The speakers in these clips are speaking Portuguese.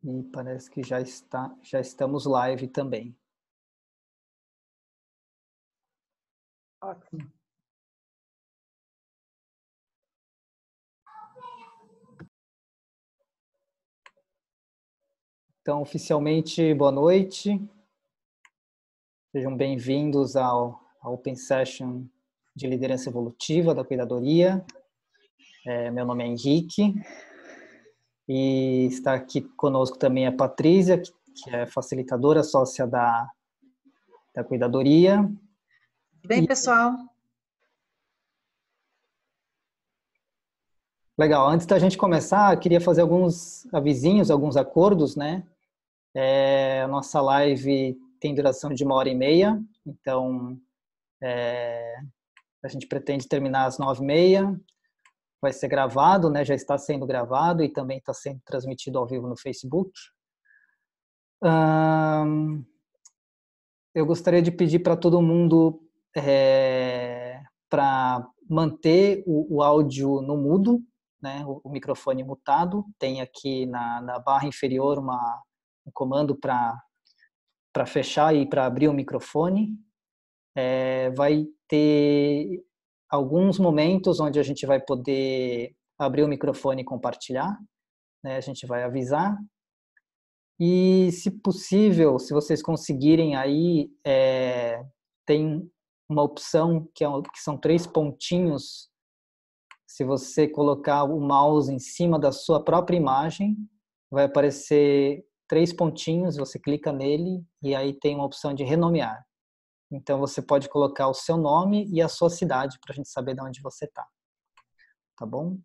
E parece que já estamos live também. Ótimo. Então, oficialmente, boa noite. Sejam bem-vindos ao Open Session de Liderança Evolutiva da Cuidadoria. Meu nome é Henrique e está aqui conosco também a Patrícia, que é facilitadora sócia da Cuidadoria. Bem, pessoal? Legal, antes da gente começar, eu queria fazer alguns avisinhos, alguns acordos, né? A nossa live tem duração de 1h30, então a gente pretende terminar às 9h30, vai ser gravado, né? Já está sendo gravado e também está sendo transmitido ao vivo no Facebook. Eu gostaria de pedir para todo mundo para manter o áudio no mudo, né? O microfone mutado. Tem aqui na barra inferior um comando para fechar e para abrir o microfone. Vai ter alguns momentos onde a gente vai poder abrir o microfone e compartilhar, né? A gente vai avisar. E, se possível, se vocês conseguirem aí, tem uma opção que são 3 pontinhos. Se você colocar o mouse em cima da sua própria imagem, vai aparecer 3 pontinhos, você clica nele e aí tem uma opção de renomear. Então, você pode colocar o seu nome e a sua cidade para a gente saber de onde você está. Tá bom?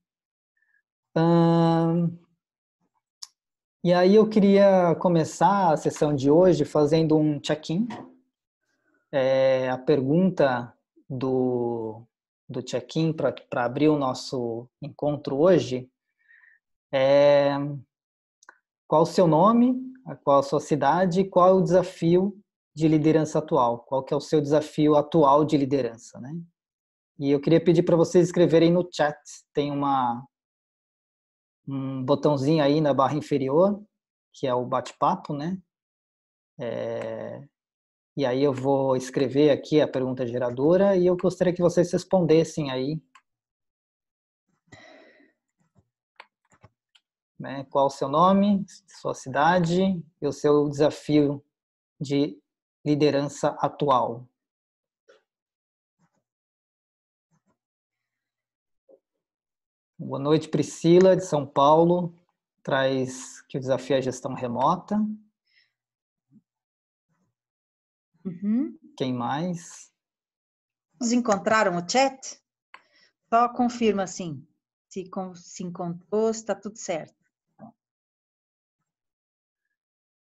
E aí eu queria começar a sessão de hoje fazendo um check-in. A pergunta do check-in para abrir o nosso encontro hoje é: qual o seu nome, qual a sua cidade e qual é o desafio de liderança atual? Qual que é o seu desafio atual de liderança, né? E eu queria pedir para vocês escreverem no chat. Tem um botãozinho aí na barra inferior, que é o bate-papo, né? E aí eu vou escrever aqui a pergunta geradora e eu gostaria que vocês respondessem aí, né? Qual o seu nome, sua cidade e o seu desafio de liderança atual. Boa noite, Priscila, de São Paulo. Traz que o desafio é a gestão remota. Uhum. Quem mais? Vocês encontraram o chat? Só confirma assim, se encontrou, se está tudo certo.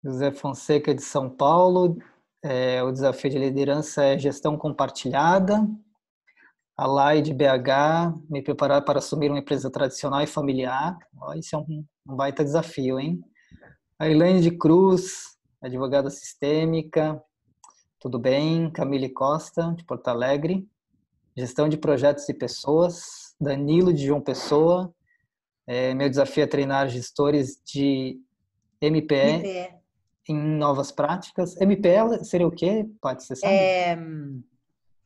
José Fonseca, de São Paulo. O desafio de liderança é gestão compartilhada. A Lai, de BH, me preparar para assumir uma empresa tradicional e familiar. Isso é um baita desafio, hein? A Elaine de Cruz, advogada sistêmica. Tudo bem? Camille Costa, de Porto Alegre. Gestão de projetos e pessoas. Danilo, de João Pessoa. Meu desafio é treinar gestores de MPE em novas práticas. MPE seria o quê, Paty, você sabe?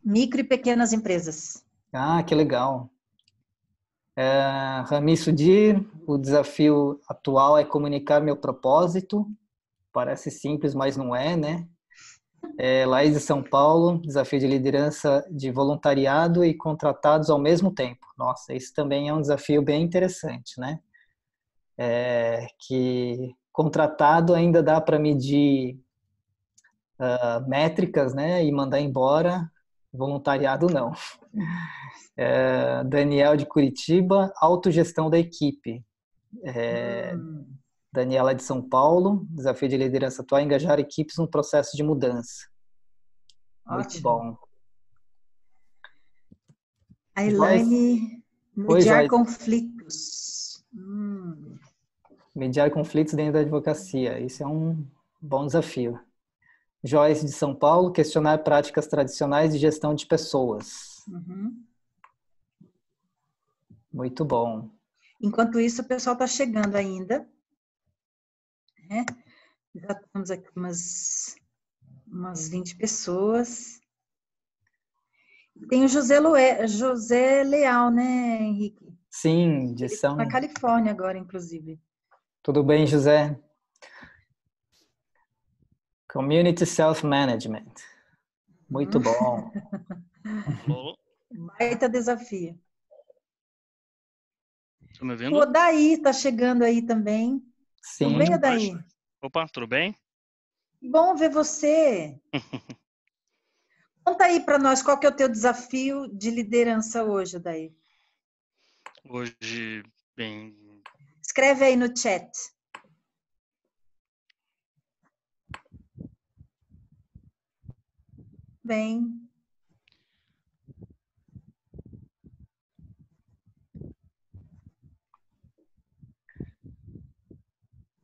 Micro e pequenas empresas. Ah, que legal. Rami Sudir, o desafio atual é comunicar meu propósito. Parece simples, mas não é, né? Laís de São Paulo, desafio de liderança de voluntariado e contratados ao mesmo tempo. Nossa, isso também é um desafio bem interessante, né? Que contratado ainda dá para medir métricas, né? E mandar embora, voluntariado não. Daniel de Curitiba, autogestão da equipe. Daniela de São Paulo, desafio de liderança atual, engajar equipes no processo de mudança. Muito Ótimo. bom. A Elaine, mediar conflitos. Mediar conflitos dentro da advocacia, isso é um bom desafio. Joyce de São Paulo, questionar práticas tradicionais de gestão de pessoas. Muito bom. Enquanto isso, o pessoal está chegando ainda. né? Já estamos aqui umas 20 pessoas. Tem o José Leal, né, Henrique? Sim, de Ele está São... na Califórnia agora, inclusive. Tudo bem, José? Community Self-Management. Muito bom. Alô? Baita desafio. Tá me O ouvindo? Odaí está chegando aí também. Tudo Sim, bem, Odaí? Opa, tudo bem? Bom ver você. Conta aí para nós qual que é o teu desafio de liderança hoje, Odaí. Hoje, bem, Escreve aí no chat. Bem.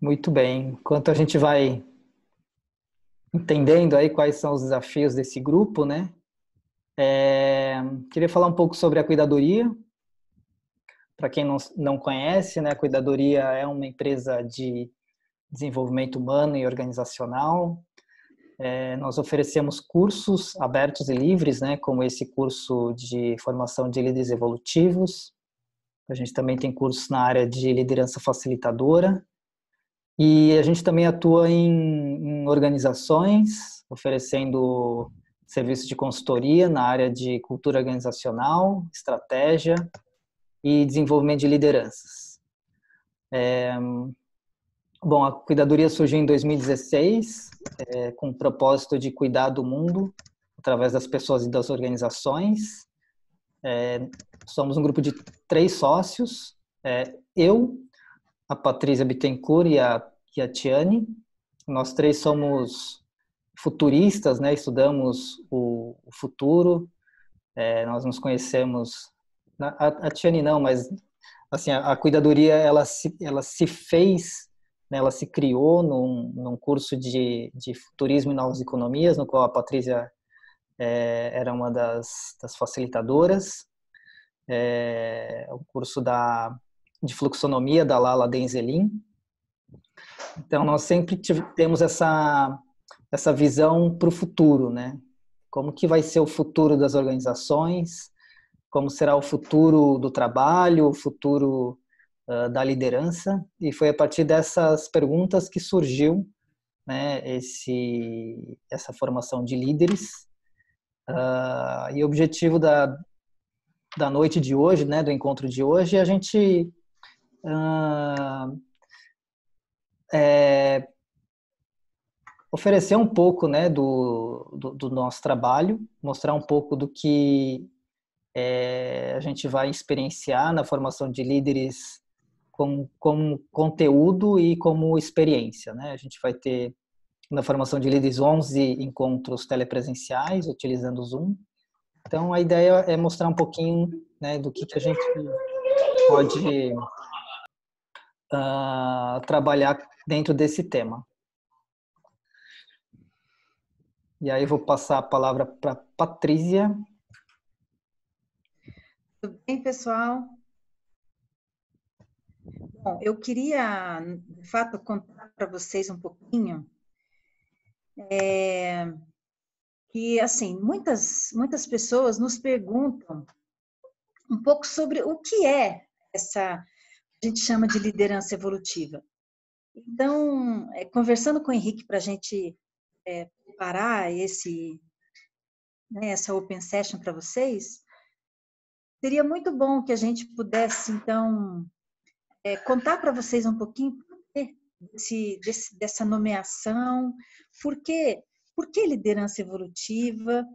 muito bem. Enquanto a gente vai entendendo aí quais são os desafios desse grupo, né? Queria falar um pouco sobre a cuidadoria. Para quem não conhece, né, a Cuidadoria é uma empresa de desenvolvimento humano e organizacional. Nós oferecemos cursos abertos e livres, né, como esse curso de formação de líderes evolutivos. A gente também tem cursos na área de liderança facilitadora. E a gente também atua em organizações, oferecendo serviços de consultoria na área de cultura organizacional, estratégia e desenvolvimento de lideranças. Bom, a Cuidadoria surgiu em 2016, com o propósito de cuidar do mundo através das pessoas e das organizações. Somos um grupo de 3 sócios, eu, a Patrícia Bittencourt e a Tiane. Nós 3 somos futuristas, né? Estudamos o futuro. Nós nos conhecemos, a Tiane não, mas assim, a Cuidadoria ela se fez, né, ela se criou num curso de futurismo e novas economias, no qual a Patrícia era uma das facilitadoras. O curso de fluxonomia da Lala Denzelin. Então, nós sempre temos essa visão para o futuro, né? Como que vai ser o futuro das organizações, como será o futuro do trabalho, o futuro da liderança, e foi a partir dessas perguntas que surgiu, né, essa formação de líderes. E o objetivo da noite de hoje, né, do encontro de hoje, é a gente oferecer um pouco, né, do nosso trabalho, mostrar um pouco do que a gente vai experienciar na formação de líderes como conteúdo e como experiência, né? A gente vai ter na formação de líderes 11 encontros telepresenciais utilizando o Zoom. Então a ideia é mostrar um pouquinho, né, do que a gente pode trabalhar dentro desse tema. E aí eu vou passar a palavra para Patrícia. Tudo bem, pessoal? Bom, eu queria, de fato, contar para vocês um pouquinho que, assim, muitas pessoas nos perguntam um pouco sobre o que é essa, a gente chama de liderança evolutiva. Então, conversando com o Henrique para a gente preparar essa Open Session para vocês, seria muito bom que a gente pudesse, então, contar para vocês um pouquinho dessa nomeação, por que liderança evolutiva.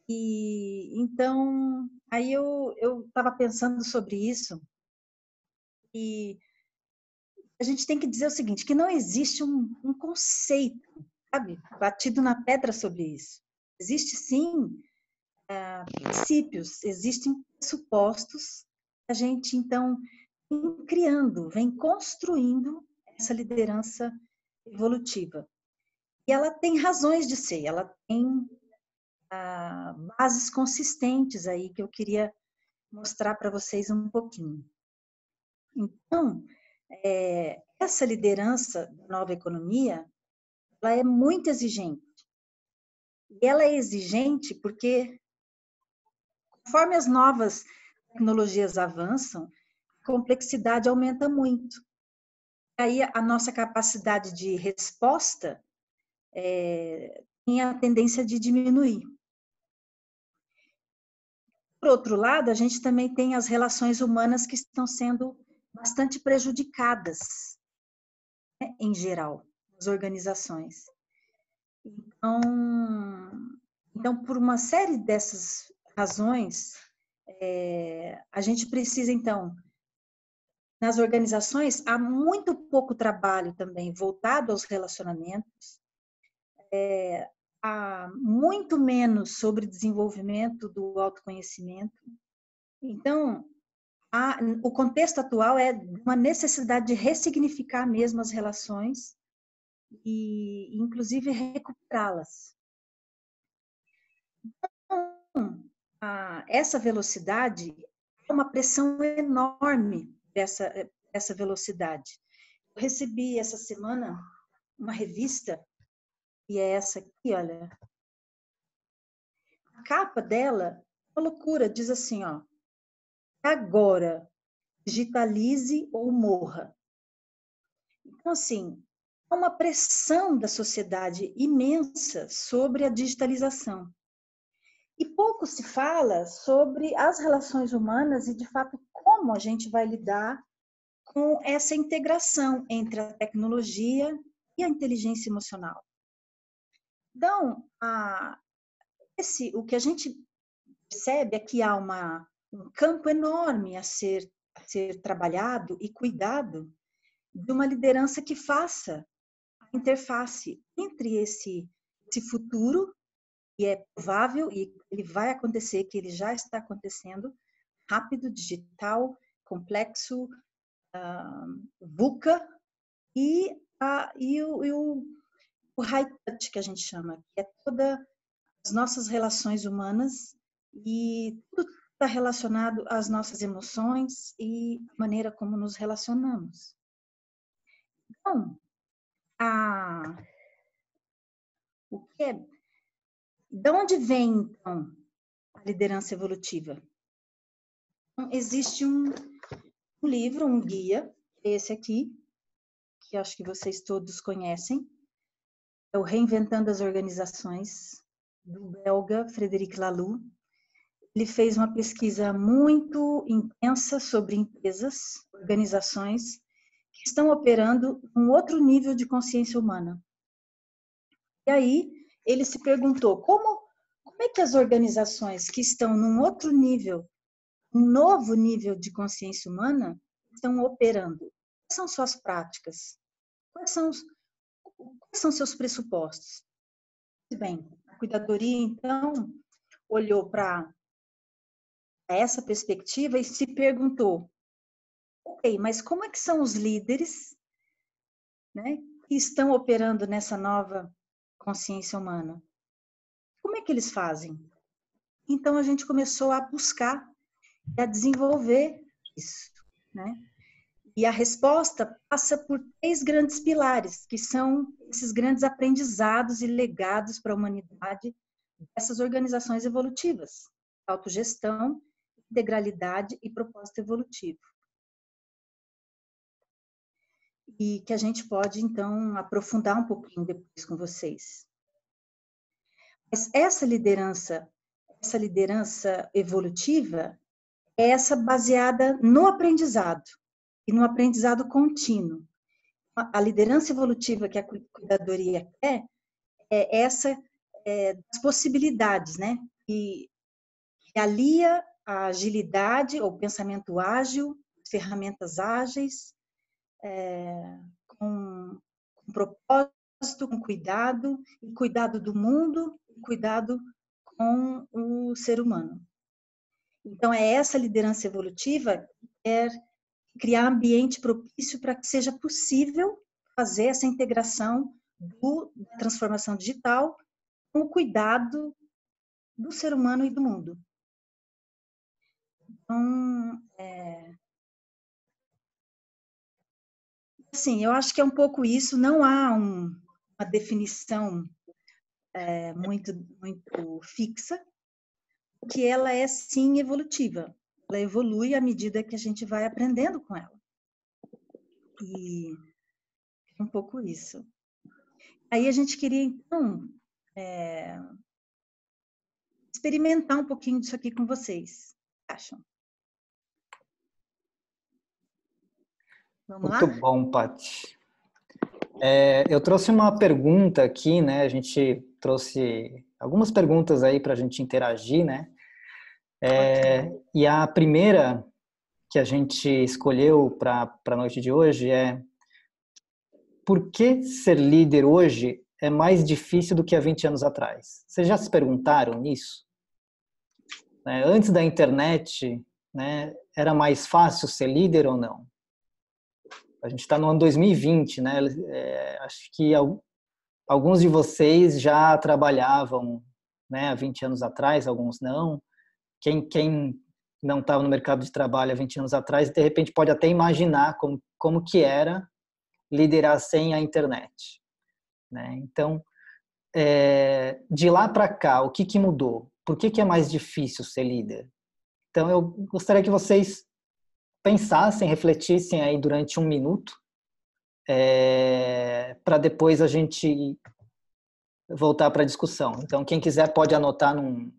E então, aí eu estava pensando sobre isso, e a gente tem que dizer o seguinte, que não existe um conceito, sabe, batido na pedra sobre isso. Existe sim princípios, existem pressupostos, a gente então vem criando, vem construindo essa liderança evolutiva. E ela tem razões de ser, ela tem bases consistentes aí que eu queria mostrar para vocês um pouquinho. Então, essa liderança da nova economia, ela é muito exigente. E ela é exigente porque, conforme as novas tecnologias avançam, a complexidade aumenta muito. Aí a nossa capacidade de resposta tem a tendência de diminuir. Por outro lado, a gente também tem as relações humanas que estão sendo bastante prejudicadas, né, em geral, nas organizações. Então, por uma série dessas razões, a gente precisa, então, nas organizações, há muito pouco trabalho também voltado aos relacionamentos, há muito menos sobre desenvolvimento do autoconhecimento. Então, o contexto atual é uma necessidade de ressignificar mesmo as relações e, inclusive, recuperá-las. Então, essa velocidade é uma pressão enorme dessa velocidade. Eu recebi essa semana uma revista, e é essa aqui, olha. A capa dela é uma loucura, diz assim, ó, agora, digitalize ou morra. Então, assim, há uma pressão da sociedade imensa sobre a digitalização. E pouco se fala sobre as relações humanas e, de fato, como a gente vai lidar com essa integração entre a tecnologia e a inteligência emocional. Então, o que a gente percebe é que há um campo enorme a ser trabalhado e cuidado de uma liderança que faça a interface entre esse futuro, que é provável e ele vai acontecer, que ele já está acontecendo, rápido, digital, complexo, VUCA, e o high touch, que a gente chama, que é todas as nossas relações humanas e tudo está relacionado às nossas emoções e a maneira como nos relacionamos. Então, de onde vem, então, a liderança evolutiva? Então, existe um livro, um guia, esse aqui, que acho que vocês todos conhecem, é o Reinventando as Organizações, do belga Frederic Laloux. Ele fez uma pesquisa muito intensa sobre empresas, organizações, que estão operando um outro nível de consciência humana. E aí, ele se perguntou como é que as organizações que estão num outro nível, um novo nível de consciência humana, estão operando? Quais são suas práticas? Quais são seus pressupostos? Bem, a cuidadoria, então, olhou para essa perspectiva e se perguntou, ok, mas como é que são os líderes, né, que estão operando nessa nova consciência humana? Como é que eles fazem? Então, a gente começou a buscar e a desenvolver isso, né? E a resposta passa por 3 grandes pilares, que são esses grandes aprendizados e legados para a humanidade dessas organizações evolutivas: autogestão, integralidade e propósito evolutivo. E que a gente pode, então, aprofundar um pouquinho depois com vocês. Mas essa liderança evolutiva é essa baseada no aprendizado e no aprendizado contínuo. A liderança evolutiva que a cuidadoria quer é essa das possibilidades, né? Que alia a agilidade, o pensamento ágil, ferramentas ágeis, com propósito, com cuidado, e cuidado do mundo, e cuidado com o ser humano. Então, é essa liderança evolutiva que quer criar ambiente propício para que seja possível fazer essa integração da transformação digital com o cuidado do ser humano e do mundo. Então, Assim, eu acho que é um pouco isso. Não há uma definição muito fixa, que ela é sim evolutiva. Ela evolui à medida que a gente vai aprendendo com ela. E é um pouco isso. Aí a gente queria, então, experimentar um pouquinho disso aqui com vocês. Acham? Vamos Muito lá? bom, Paty. Eu trouxe uma pergunta aqui, né? A gente trouxe algumas perguntas aí para a gente interagir, né? E a primeira que a gente escolheu para a noite de hoje é: por que ser líder hoje é mais difícil do que há 20 anos atrás? Vocês já se perguntaram nisso? Antes da internet, né, era mais fácil ser líder ou não? A gente está no ano 2020, né? Acho que alguns de vocês já trabalhavam, né, há 20 anos atrás, alguns não. Quem não estava no mercado de trabalho há 20 anos atrás, de repente pode até imaginar como que era liderar sem a internet, né? Então, de lá para cá, o que mudou? Por que é mais difícil ser líder? Então, eu gostaria que vocês pensassem, refletissem aí durante um minuto, para depois a gente voltar para a discussão. Então, quem quiser pode anotar num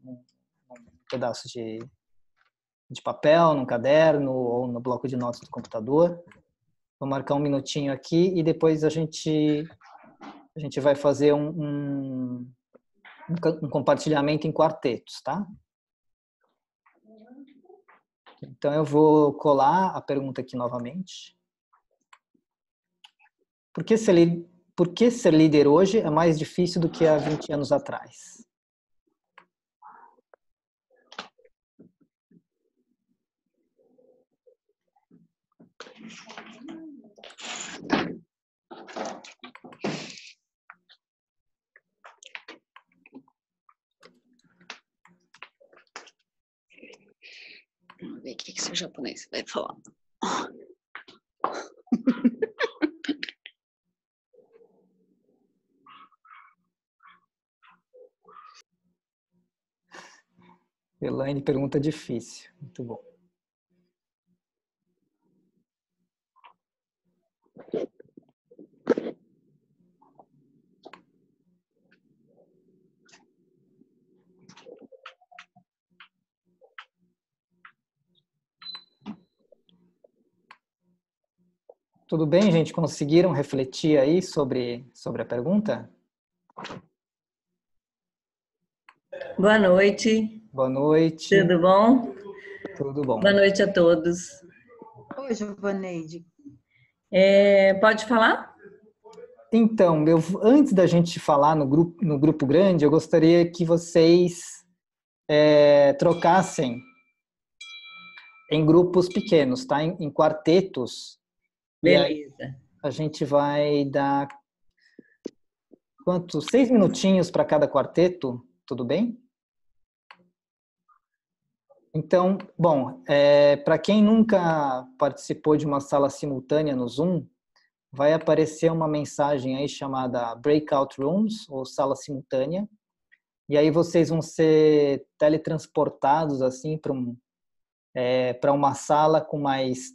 pedaço de papel, num caderno ou no bloco de notas do computador. Vou marcar um minutinho aqui e depois a gente vai fazer um compartilhamento em quartetos, tá? Então, eu vou colar a pergunta aqui novamente. Por que ser líder hoje é mais difícil do que há 20 anos atrás? Vamos ver o que seu japonês vai falar. Elaine, pergunta difícil. Muito bom. Tudo bem, gente? Conseguiram refletir aí sobre a pergunta? Boa noite. Boa noite. Tudo bom? Tudo bom. Boa noite a todos. Oi, Giovaneide. Pode falar? Então, antes da gente falar no grupo grande, eu gostaria que vocês trocassem em grupos pequenos, tá? Em quartetos. Beleza. E aí a gente vai dar 6 minutinhos para cada quarteto, tudo bem? Então, bom, para quem nunca participou de uma sala simultânea no Zoom, vai aparecer uma mensagem aí chamada Breakout Rooms, ou sala simultânea, e aí vocês vão ser teletransportados assim para uma sala com mais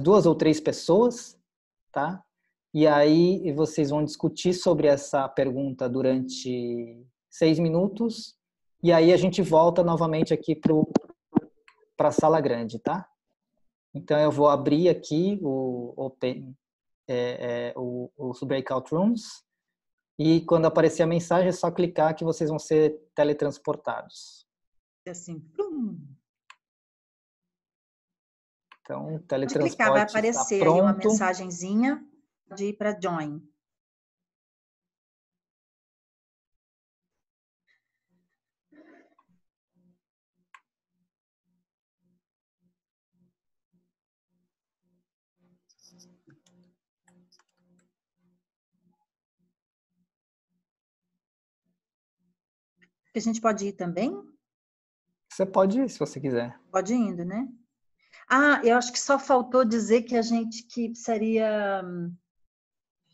2 ou 3 pessoas, tá? E aí vocês vão discutir sobre essa pergunta durante 6 minutos, e aí a gente volta novamente aqui para a sala grande, tá? Então eu vou abrir aqui os Breakout Rooms, e quando aparecer a mensagem é só clicar que vocês vão ser teletransportados. Assim, plum. Então, o Pode clicar, vai teletransporte está aparecer aí uma pronto. mensagenzinha de ir para Join. A gente pode ir também? Você pode ir, se você quiser. Pode ir indo, né? Eu acho que só faltou dizer que a gente que precisaria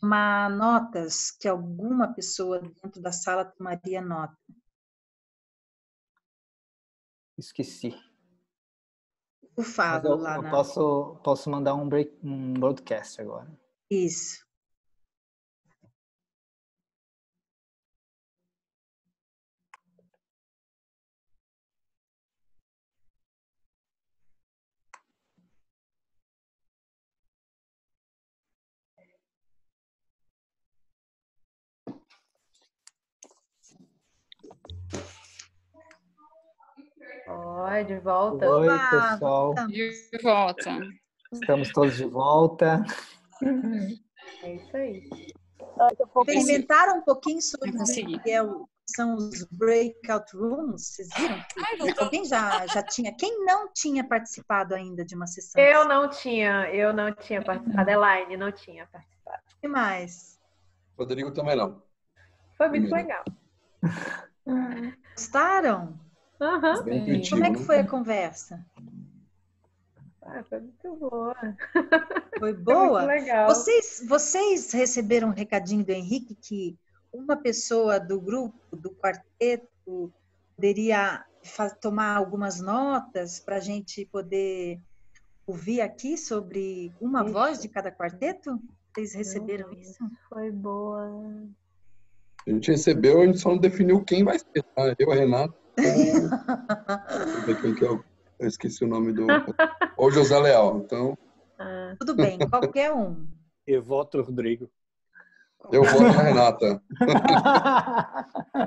tomar notas, que alguma pessoa dentro da sala tomaria nota. Esqueci. Eu Mas falo lá eu na... posso mandar um broadcast agora. Isso. Oi, de volta. Oi, Oba, pessoal. voltamos. De volta. Estamos todos de volta. É isso aí. Experimentaram um pouquinho sobre Não consegui. o que são os breakout rooms? Vocês viram? Alguém já tinha? Quem não tinha participado ainda de uma sessão? Eu não tinha participado. Elaine não tinha participado. O que mais? Rodrigo também não. Foi muito Primeiro. legal. Gostaram? Aham. Bem Sim. intuitivo, Como é que né? foi a conversa? Foi muito boa. Foi Foi muito boa? legal. Vocês receberam um recadinho do Henrique que uma pessoa do grupo, do quarteto, poderia tomar algumas notas para a gente poder ouvir aqui sobre uma Ixi. voz de cada quarteto? Vocês receberam isso? Foi boa. A gente recebeu, a gente só não definiu quem vai ser, tá? Eu, a Renata, ou... Deixa eu ver quem que é eu esqueci o nome do... Ou José Leal. Então, Tudo bem, qualquer um. Eu voto Rodrigo. eu voto na Renata. A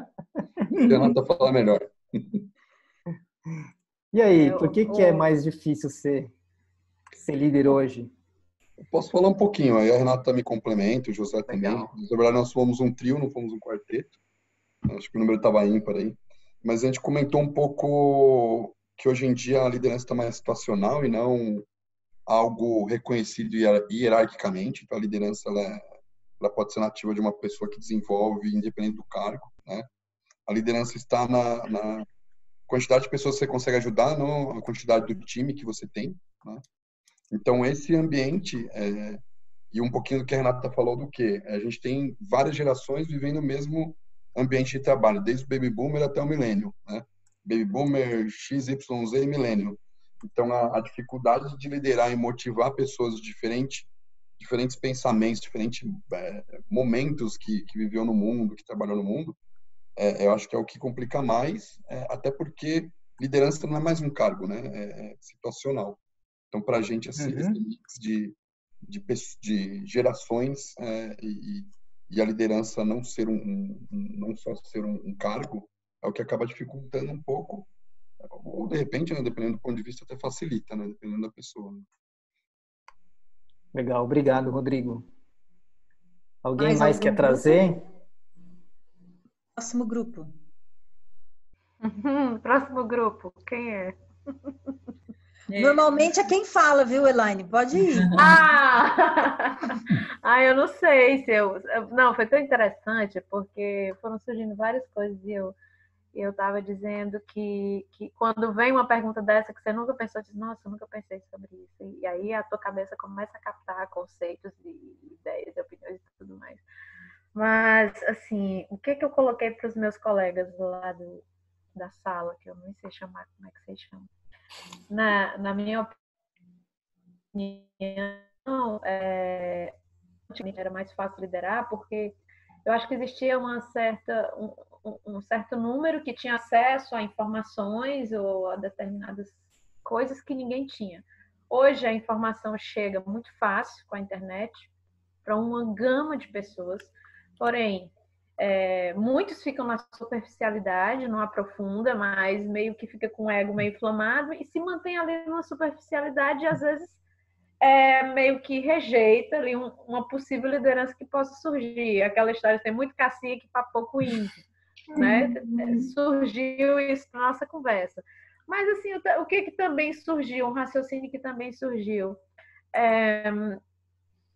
Renata fala melhor. E aí, por que é mais difícil ser líder hoje? Eu posso falar um pouquinho, aí a Renata me complementa, o José também. Legal. Na verdade, nós fomos um trio, não fomos um quarteto. Acho que o número estava ímpar aí. Mas a gente comentou um pouco que hoje em dia a liderança está mais situacional e não algo reconhecido hierarquicamente. Então, a liderança ela pode ser nativa de uma pessoa que desenvolve, independente do cargo, né? A liderança está na quantidade de pessoas que você consegue ajudar, não a quantidade do time que você tem, né? Então, esse ambiente, e um pouquinho do que a Renata falou do quê? A gente tem várias gerações vivendo o mesmo ambiente de trabalho, desde o Baby Boomer até o Millennium, né? Baby Boomer, XYZ e Millennium. Então, a dificuldade de liderar e motivar pessoas de diferentes pensamentos, diferentes momentos que viveu no mundo, que trabalhou no mundo, eu acho que é o que complica mais, até porque liderança não é mais um cargo, né? É situacional. Então, para a gente, esse mix de gerações e a liderança não ser não só ser um cargo, é o que acaba dificultando um pouco, ou de repente, né, dependendo do ponto de vista, até facilita, né, dependendo da pessoa. Né? Legal, obrigado, Rodrigo. Alguém Mais mais algum quer trazer? Próximo grupo. Próximo grupo, quem é? Normalmente é quem fala, viu, Elaine? Pode ir. Eu não sei se Não, foi tão interessante, porque foram surgindo várias coisas e eu estava dizendo que quando vem uma pergunta dessa que você nunca pensou, diz, nossa, eu nunca pensei sobre isso. E aí a tua cabeça começa a captar conceitos e ideias e opiniões e tudo mais. Mas, assim, o que eu coloquei para os meus colegas lá da sala, que eu nem sei chamar, como é que vocês chamam? Na minha opinião, era mais fácil liderar, porque eu acho que existia um certo número que tinha acesso a informações ou a determinadas coisas que ninguém tinha. Hoje a informação chega muito fácil com a internet para uma gama de pessoas, porém muitos ficam na superficialidade, não aprofunda, mas meio que fica com o ego meio inflamado e se mantém ali numa superficialidade e às vezes meio que rejeita ali uma possível liderança que possa surgir. Aquela história, tem muito cacique para pouco índio, né? Surgiu isso na nossa conversa. Mas, assim, o que também surgiu? Um raciocínio que também surgiu.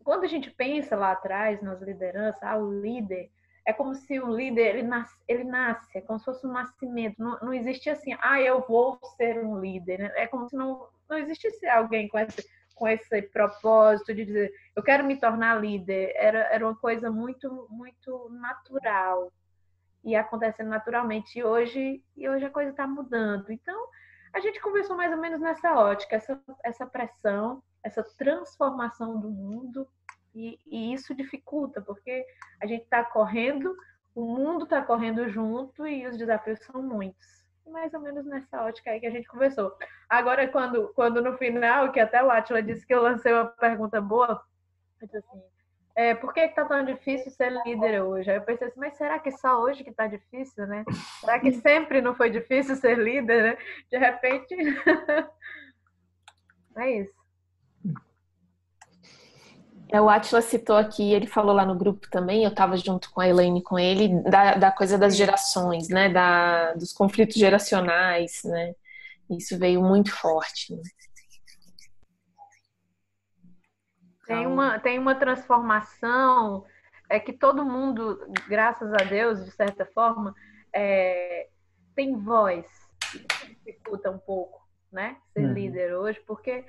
Quando a gente pensa lá atrás nas lideranças, o líder, é como se o líder, ele nasce, é como se fosse um nascimento. Não existe assim, eu vou ser um líder. Né? É como se não não existisse alguém com esse propósito de dizer, eu quero me tornar líder. Era uma coisa muito, muito natural e acontecendo naturalmente. E hoje a coisa está mudando. Então, a gente conversou mais ou menos nessa ótica, essa pressão, essa transformação do mundo, e isso dificulta, porque a gente está correndo, o mundo está correndo junto e os desafios são muitos. Mais ou menos nessa ótica aí que a gente conversou. Agora, quando no final, que até o Átila disse que eu lancei uma pergunta boa, eu disse assim, por que está tão difícil ser líder hoje? Aí eu pensei assim, mas será que só hoje que está difícil, né? Será que sempre não foi difícil ser líder, né? De repente... é isso. O Átila citou aqui, ele falou lá no grupo também, eu estava junto com a Elaine e com ele, da coisa das gerações, né? Dos conflitos geracionais, né? Isso veio muito forte. Né? Tem uma transformação que todo mundo, graças a Deus, de certa forma, tem voz. Isso dificulta um pouco, né? Ser líder hoje, porque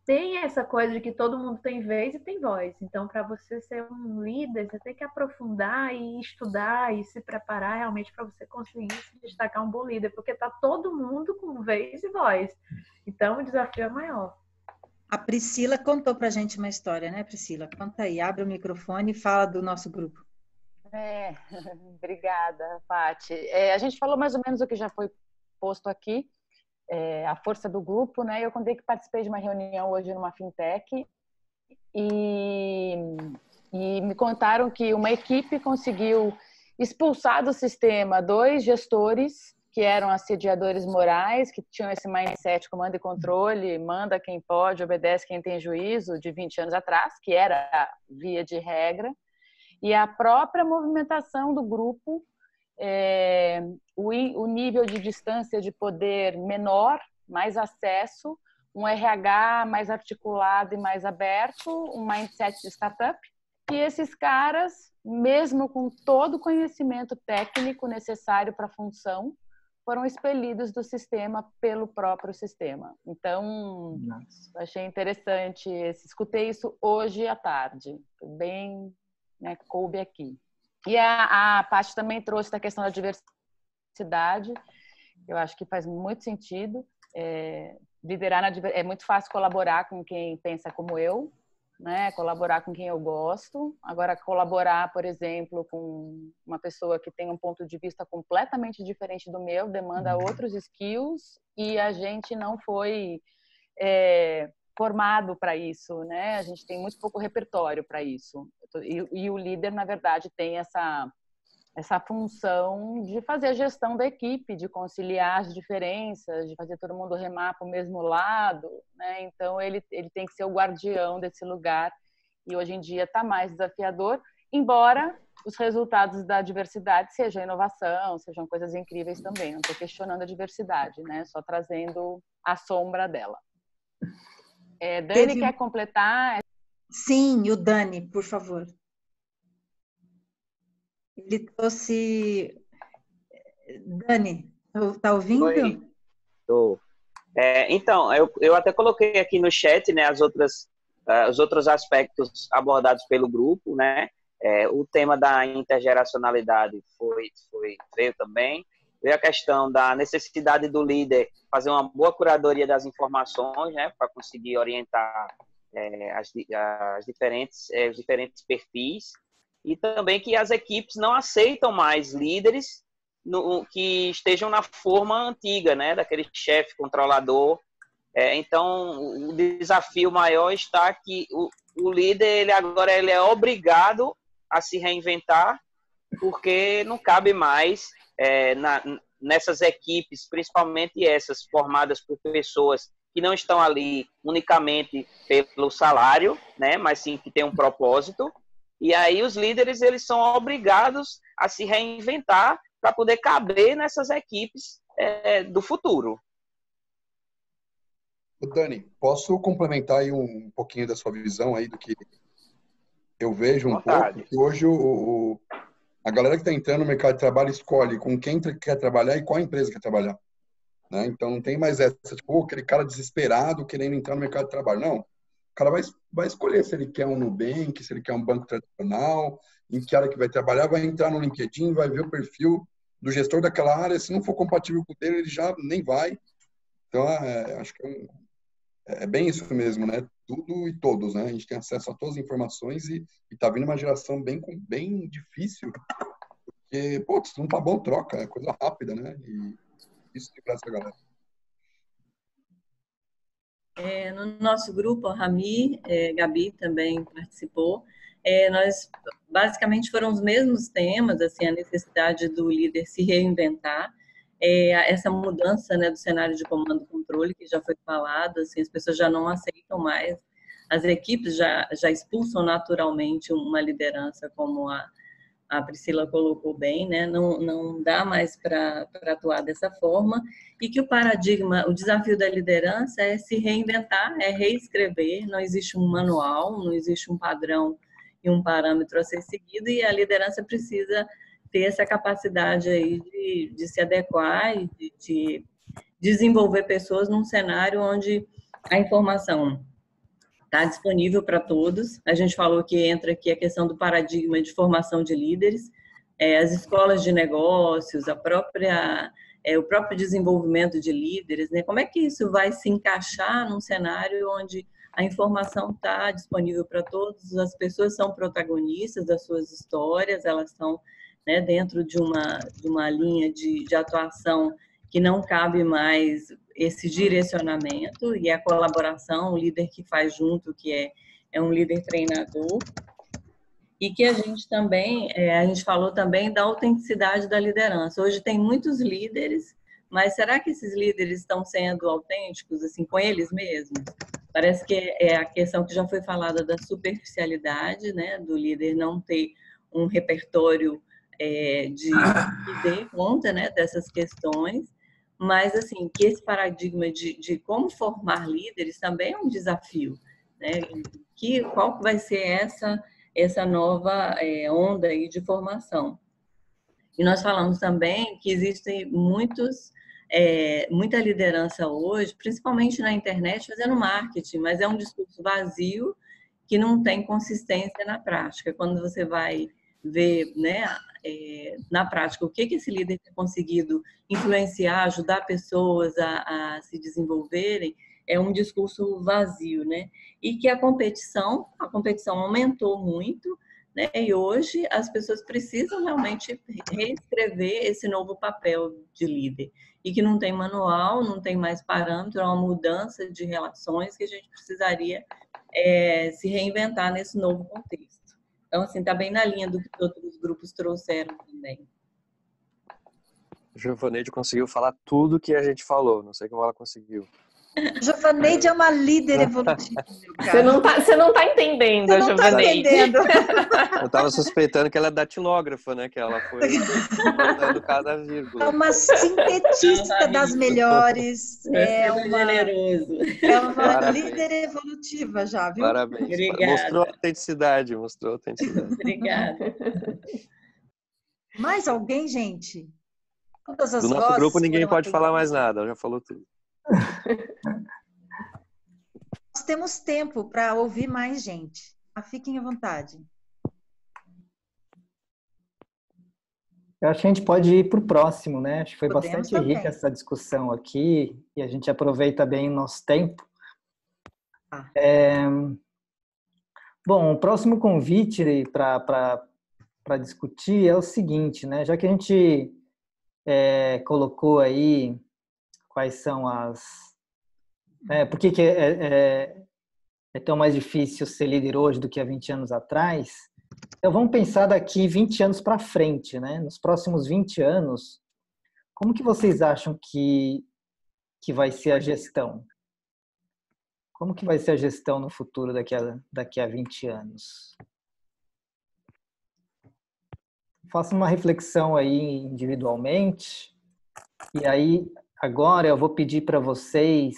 tem essa coisa de que todo mundo tem vez e tem voz. Então, para você ser um líder, você tem que aprofundar e estudar e se preparar realmente para você conseguir se destacar um bom líder, porque tá todo mundo com vez e voz. Então, o desafio é maior. A Priscila contou para a gente uma história, né, Priscila? Conta aí, abre o microfone e fala do nosso grupo. Obrigada, Paty. A gente falou mais ou menos o que já foi posto aqui, a força do grupo, né? Eu contei que participei de uma reunião hoje numa fintech e me contaram que uma equipe conseguiu expulsar do sistema 2 gestores que eram assediadores morais, que tinham esse mindset comando e controle, manda quem pode, obedece quem tem juízo, de 20 anos atrás, que era a via de regra, e a própria movimentação do grupo, o nível de distância de poder menor, mais acesso, um RH mais articulado e mais aberto, um mindset de startup, e esses caras, mesmo com todo o conhecimento técnico necessário para a função, foram expelidos do sistema pelo próprio sistema. Então, achei interessante. Escutei isso hoje à tarde. Bem, né, coube aqui. E a Paty também trouxe a questão da diversidade. Eu acho que faz muito sentido. Liderar é muito fácil colaborar com quem pensa como eu, né? Colaborar com quem eu gosto. Agora, colaborar, por exemplo, com uma pessoa que tem um ponto de vista completamente diferente do meu, demanda outros skills e a gente não foi formado para isso, né? A gente tem muito pouco repertório para isso. E o líder, na verdade, tem essa função de fazer a gestão da equipe, de conciliar as diferenças, de fazer todo mundo remar para o mesmo lado, né? Então, ele tem que ser o guardião desse lugar e hoje em dia está mais desafiador, embora os resultados da diversidade sejam inovação, sejam coisas incríveis também. Não estou questionando a diversidade, né? Só trazendo a sombra dela. Dani, quer completar? Sim, o Dani, por favor. Ele trouxe... Dani, tá ouvindo? Oi, tô. Então, eu até coloquei aqui no chat, né, os outros aspectos abordados pelo grupo, né? O tema da intergeracionalidade veio também. Veio a questão da necessidade do líder fazer uma boa curadoria das informações, né, para conseguir orientar os diferentes perfis. E também que as equipes não aceitam mais líderes que estejam na forma antiga, né, daquele chefe controlador. Então, o desafio maior está que o líder agora é obrigado a se reinventar, porque não cabe mais nessas equipes, principalmente essas formadas por pessoas que não estão ali unicamente pelo salário, né, mas sim que tem um propósito. E aí os líderes, eles são obrigados a se reinventar para poder caber nessas equipes do futuro. Dani, posso complementar aí um pouquinho da sua visão aí do que eu vejo um pouco? Porque hoje a galera que está entrando no mercado de trabalho escolhe com quem quer trabalhar e qual empresa quer trabalhar. né? Então não tem mais essa, tipo, aquele cara desesperado querendo entrar no mercado de trabalho. Não. O cara vai escolher se ele quer um Nubank, se ele quer um banco tradicional, em que área que vai trabalhar, vai entrar no LinkedIn, vai ver o perfil do gestor daquela área. Se não for compatível com o dele, ele já nem vai. Então, acho que é bem isso mesmo, né? Tudo e todos, né? A gente tem acesso a todas as informações e tá vindo uma geração bem difícil, porque, putz, não tá bom, troca, é coisa rápida, né? E isso de graça, galera. No nosso grupo, a Rami, Gabi também participou. Nós, basicamente, foram os mesmos temas, assim, a necessidade do líder se reinventar, essa mudança, né, do cenário de comando e controle, que já foi falado, assim, as pessoas já não aceitam mais, as equipes já expulsam naturalmente uma liderança como a Priscila colocou bem, né? Não dá mais para atuar dessa forma, e que o paradigma, o desafio da liderança é se reinventar, é reescrever, não existe um manual, não existe um padrão e um parâmetro a ser seguido, e a liderança precisa ter essa capacidade aí de se adequar e de desenvolver pessoas num cenário onde a informação está disponível para todos. A gente falou que entra aqui a questão do paradigma de formação de líderes, as escolas de negócios, o próprio desenvolvimento de líderes, né? Como é que isso vai se encaixar num cenário onde a informação está disponível para todos, as pessoas são protagonistas das suas histórias, elas estão, né, dentro de uma linha de atuação que não cabe mais esse direcionamento e a colaboração, o líder que faz junto, que é um líder treinador. E que a gente também, a gente falou também da autenticidade da liderança. Hoje tem muitos líderes, mas será que esses líderes estão sendo autênticos, assim, com eles mesmos? Parece que é a questão que já foi falada da superficialidade, né, do líder não ter um repertório que dê conta, né, dessas questões, mas assim, que esse paradigma de como formar líderes também é um desafio, né? Qual vai ser essa nova onda aí de formação? E nós falamos também que existem muita liderança hoje, principalmente na internet, fazendo marketing, mas é um discurso vazio que não tem consistência na prática. Quando você vai ver, né, na prática, o que esse líder tem conseguido influenciar, ajudar pessoas a se desenvolverem, é um discurso vazio, né? E que a competição aumentou muito, né? E hoje as pessoas precisam realmente reescrever esse novo papel de líder. E que não tem manual, não tem mais parâmetro, é uma mudança de relações que a gente precisaria se reinventar nesse novo contexto. Então, assim, está bem na linha do que outros grupos trouxeram também. Giovaneide conseguiu falar tudo que a gente falou, não sei como ela conseguiu. Giovaneide é uma líder evolutiva, meu cara. Você não tá entendendo, Você não tá entendendo. Eu tava suspeitando que ela é datilógrafa, né? Que ela foi cortando cada vírgula. É uma sintetista das melhores. É uma líder evolutiva já, viu? Parabéns. Obrigada. Mostrou autenticidade. Obrigada. Mais alguém, gente? Todas as Do nosso grupo ninguém foram pode falar mais nada, ela já falou tudo. Nós temos tempo para ouvir mais gente. Fiquem à vontade. Eu acho que a gente pode ir para o próximo, né? Acho que foi Podemos bastante também. rica essa discussão aqui e a gente aproveita bem o nosso tempo. Bom, o próximo convite para discutir é o seguinte, né? Já que a gente colocou aí quais são por que é tão mais difícil ser líder hoje do que há 20 anos atrás? Então, vamos pensar daqui 20 anos para frente, né? Nos próximos 20 anos, como que vocês acham que vai ser a gestão? Como que vai ser a gestão no futuro daqui a 20 anos? Faça uma reflexão aí individualmente. E aí, agora eu vou pedir para vocês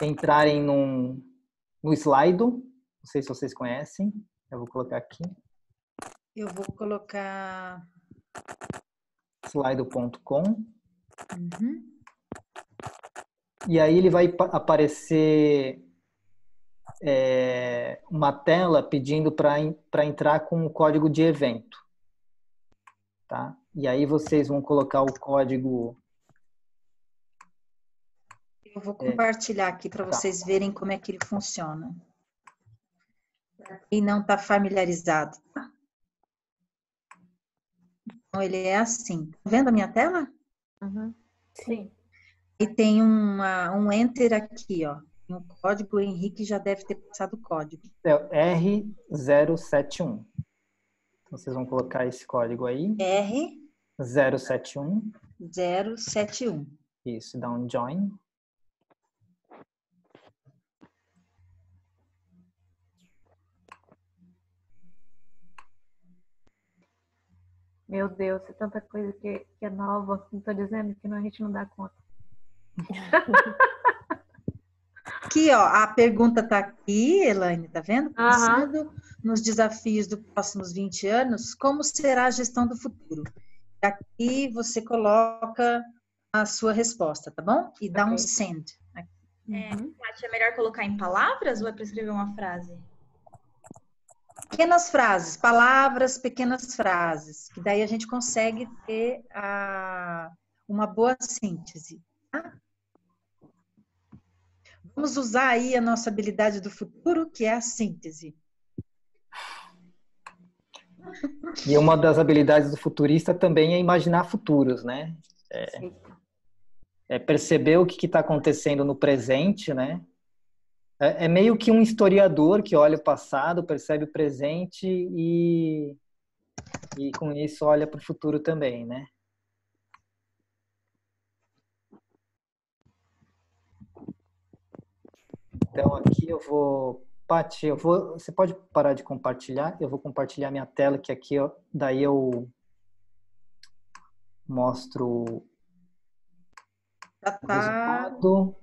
entrarem no Slido. Não sei se vocês conhecem. Eu vou colocar aqui. Eu vou colocar slido.com. Uhum. E aí ele vai aparecer uma tela pedindo para entrar com o código de evento. Tá? E aí vocês vão colocar o código. Eu vou compartilhar aqui para vocês verem como é que ele funciona. Para quem não está familiarizado. Tá? Então, ele é assim. Tá vendo a minha tela? Uhum. Sim. E tem um enter aqui, ó. Tem um código, o Henrique já deve ter passado o código. É R071. Então, vocês vão colocar esse código aí. R071. 071. Isso, dá um join. Meu Deus, é tanta coisa que é nova. Não tô dizendo que a gente não dá conta. Aqui, ó, a pergunta tá aqui, Elaine, tá vendo? Pensando nos desafios dos próximos 20 anos, como será a gestão do futuro? Aqui você coloca a sua resposta, tá bom? E dá um send. Tati, é melhor colocar em palavras ou é para escrever uma frase? Pequenas frases, palavras, pequenas frases, que daí a gente consegue ter uma boa síntese. Tá? Vamos usar aí a nossa habilidade do futuro, que é a síntese. E uma das habilidades do futurista também é imaginar futuros, né? É perceber o que está acontecendo no presente, né? É meio que um historiador que olha o passado, percebe o presente e com isso olha para o futuro também, né? Então aqui eu vou... Paty, você pode parar de compartilhar? Eu vou compartilhar minha tela, que aqui daí eu mostro o resultado.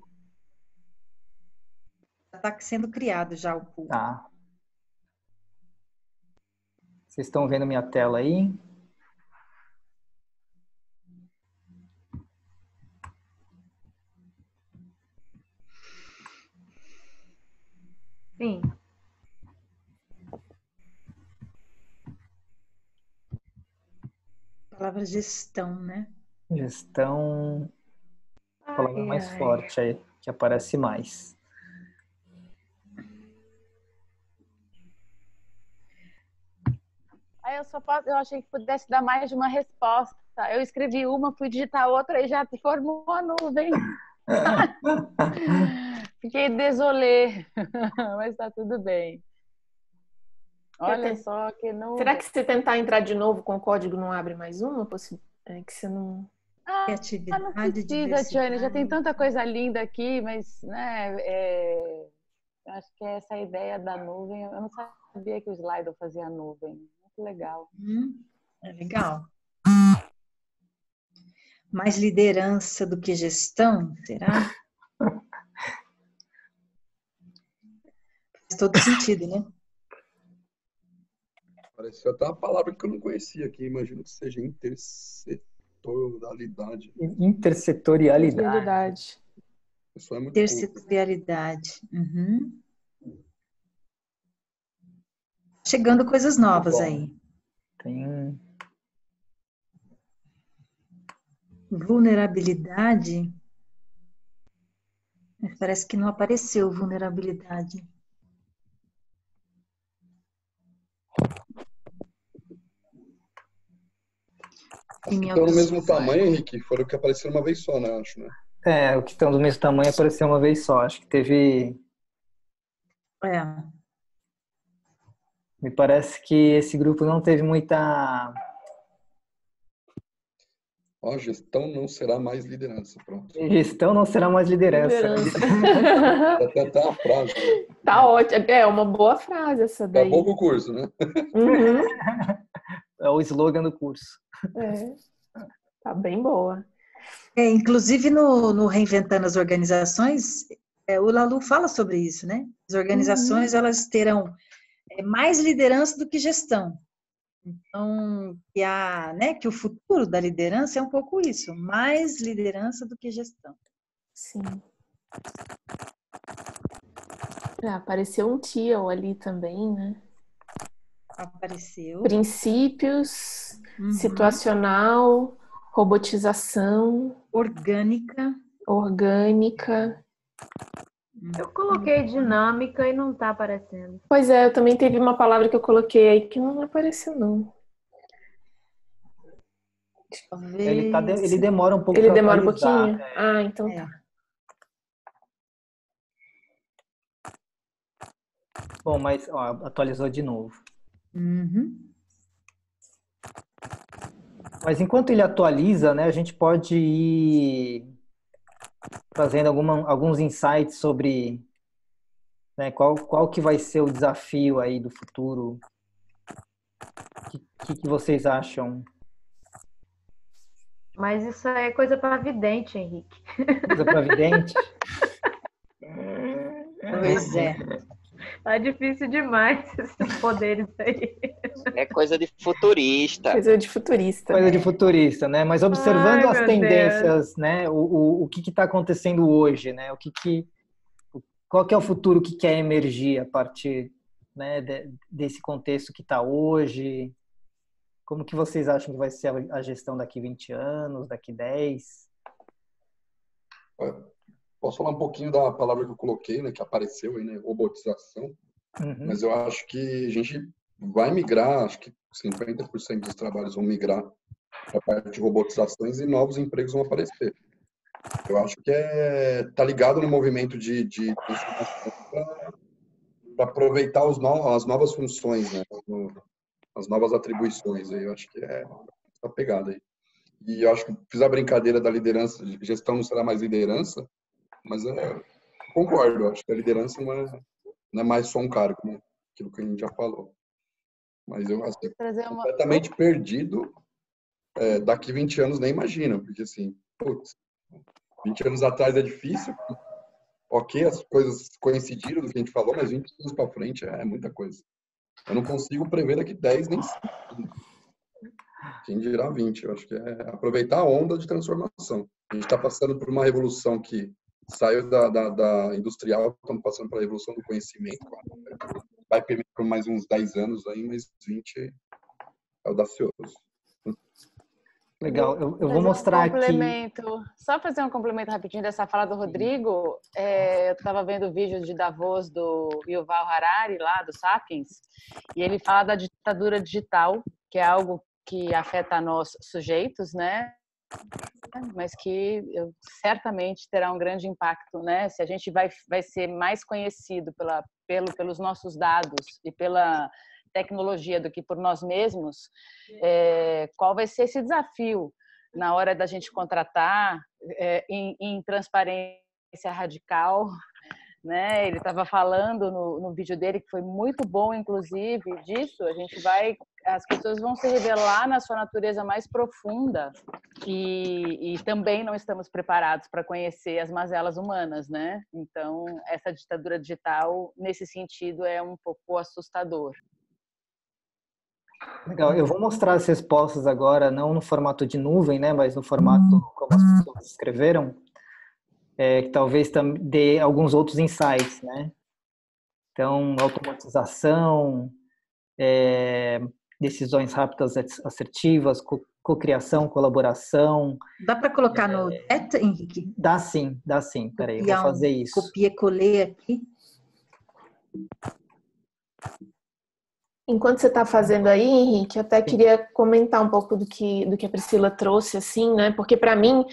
Está sendo criado já o pool. Tá. Vocês estão vendo minha tela aí? Sim. A palavra gestão, né? Gestão, a palavra mais forte aí, que aparece mais. Eu achei que pudesse dar mais de uma resposta. Eu escrevi uma, fui digitar outra e já formou a nuvem. Fiquei desolé, mas tá tudo bem. Olha só que não. Será que se tentar entrar de novo com o código não abre mais uma? Que você não. Criatividade, não precisa, Tiane, já tem tanta coisa linda aqui, mas né, acho que essa ideia da nuvem, eu não sabia que o Slido fazia nuvem. Muito legal. É legal. Mais liderança do que gestão, será? Faz todo sentido, né? Pareceu até uma palavra que eu não conhecia aqui. Imagino que seja intersetorialidade. Intersetorialidade. Isso é muito Intersetorialidade. Uhum. Chegando coisas novas aí. Tem... Vulnerabilidade. Parece que não apareceu vulnerabilidade. Estão no mesmo tamanho, Henrique? Foram que apareceram uma vez só, né? Acho, né? O que estão do mesmo tamanho apareceu uma vez só. Acho que teve... Me parece que esse grupo não teve muita... Gestão não será mais liderança. Pronto. Gestão não será mais liderança. Até a frase. Tá ótimo. É uma boa frase essa daí. Acabou com o curso, né? Uhum. É o slogan do curso. Tá bem boa. Inclusive no Reinventando as Organizações, o Lalu fala sobre isso, né? As organizações elas terão mais liderança do que gestão. Então, que o futuro da liderança é um pouco isso, mais liderança do que gestão. Sim. Apareceu um Thiel ali também, né? Apareceu. Princípios, situacional, robotização, orgânica. Eu coloquei dinâmica e não tá aparecendo. Pois é, eu também teve uma palavra que eu coloquei aí que não apareceu, não. Ele demora um pouco. Ele demora um pouquinho? Ah, então tá. Bom, mas atualizou de novo. Mas enquanto ele atualiza, né, a gente pode ir trazendo alguns insights sobre, né, qual que vai ser o desafio aí do futuro. O que vocês acham? Mas isso é coisa para vidente, Henrique. Coisa para vidente? Pois é. Tá difícil demais esses poderes aí. É coisa de futurista. Coisa de futurista. Coisa de futurista, né? Mas observando as tendências, né? O que está acontecendo hoje, né? Qual que é o futuro que quer emergir a partir, né, desse contexto que está hoje? Como que vocês acham que vai ser a gestão daqui 20 anos, daqui 10? Posso falar um pouquinho da palavra que eu coloquei, né, que apareceu aí, né, robotização. Mas eu acho que a gente vai migrar, acho que 50% dos trabalhos vão migrar para a parte de robotizações e novos empregos vão aparecer. Eu acho que tá ligado no movimento de para aproveitar as novas funções, né, as novas atribuições. Aí eu acho que é essa pegada aí. E eu acho que fiz a brincadeira da liderança, gestão não será mais liderança, mas concordo, eu acho que a liderança não é mais só um cargo, né? Aquilo que a gente já falou. Mas eu acho que completamente perdido, daqui 20 anos nem imagino, porque assim, 20 anos atrás é difícil, ok, as coisas coincidiram do que a gente falou, mas 20 anos para frente é muita coisa. Eu não consigo prever daqui 10 nem 5. Quem dirá 20, eu acho que é aproveitar a onda de transformação. A gente está passando por uma revolução que saiu da industrial, estamos passando pela revolução do conhecimento. Vai permitir por mais uns 10 anos aí, mas 20 é audacioso. Legal, eu vou mostrar aqui. Só fazer um complemento rapidinho dessa fala do Rodrigo. Eu estava vendo o vídeo de Davos do Yuval Harari, lá do Sapiens, e ele fala da ditadura digital, que é algo que afeta nós sujeitos, né? Mas que certamente terá um grande impacto, né? Se a gente vai ser mais conhecido pelos nossos dados e pela tecnologia do que por nós mesmos, qual vai ser esse desafio na hora da gente contratar em transparência radical, né? Ele estava falando no vídeo dele, que foi muito bom, inclusive, disso. As pessoas vão se revelar na sua natureza mais profunda e também não estamos preparados para conhecer as mazelas humanas, né? Então, essa ditadura digital, nesse sentido, é um pouco assustador. Legal, eu vou mostrar as respostas agora, não no formato de nuvem, né, mas no formato como as pessoas escreveram, que talvez dê alguns outros insights, né? Então, automatização, decisões rápidas assertivas, cocriação, colaboração. Dá para colocar no chat, Henrique? Dá sim. Peraí, eu vou fazer isso. Copia, colei aqui. Enquanto você está fazendo aí, Henrique, eu até queria comentar um pouco do que a Priscila trouxe, assim, né? Porque para mim,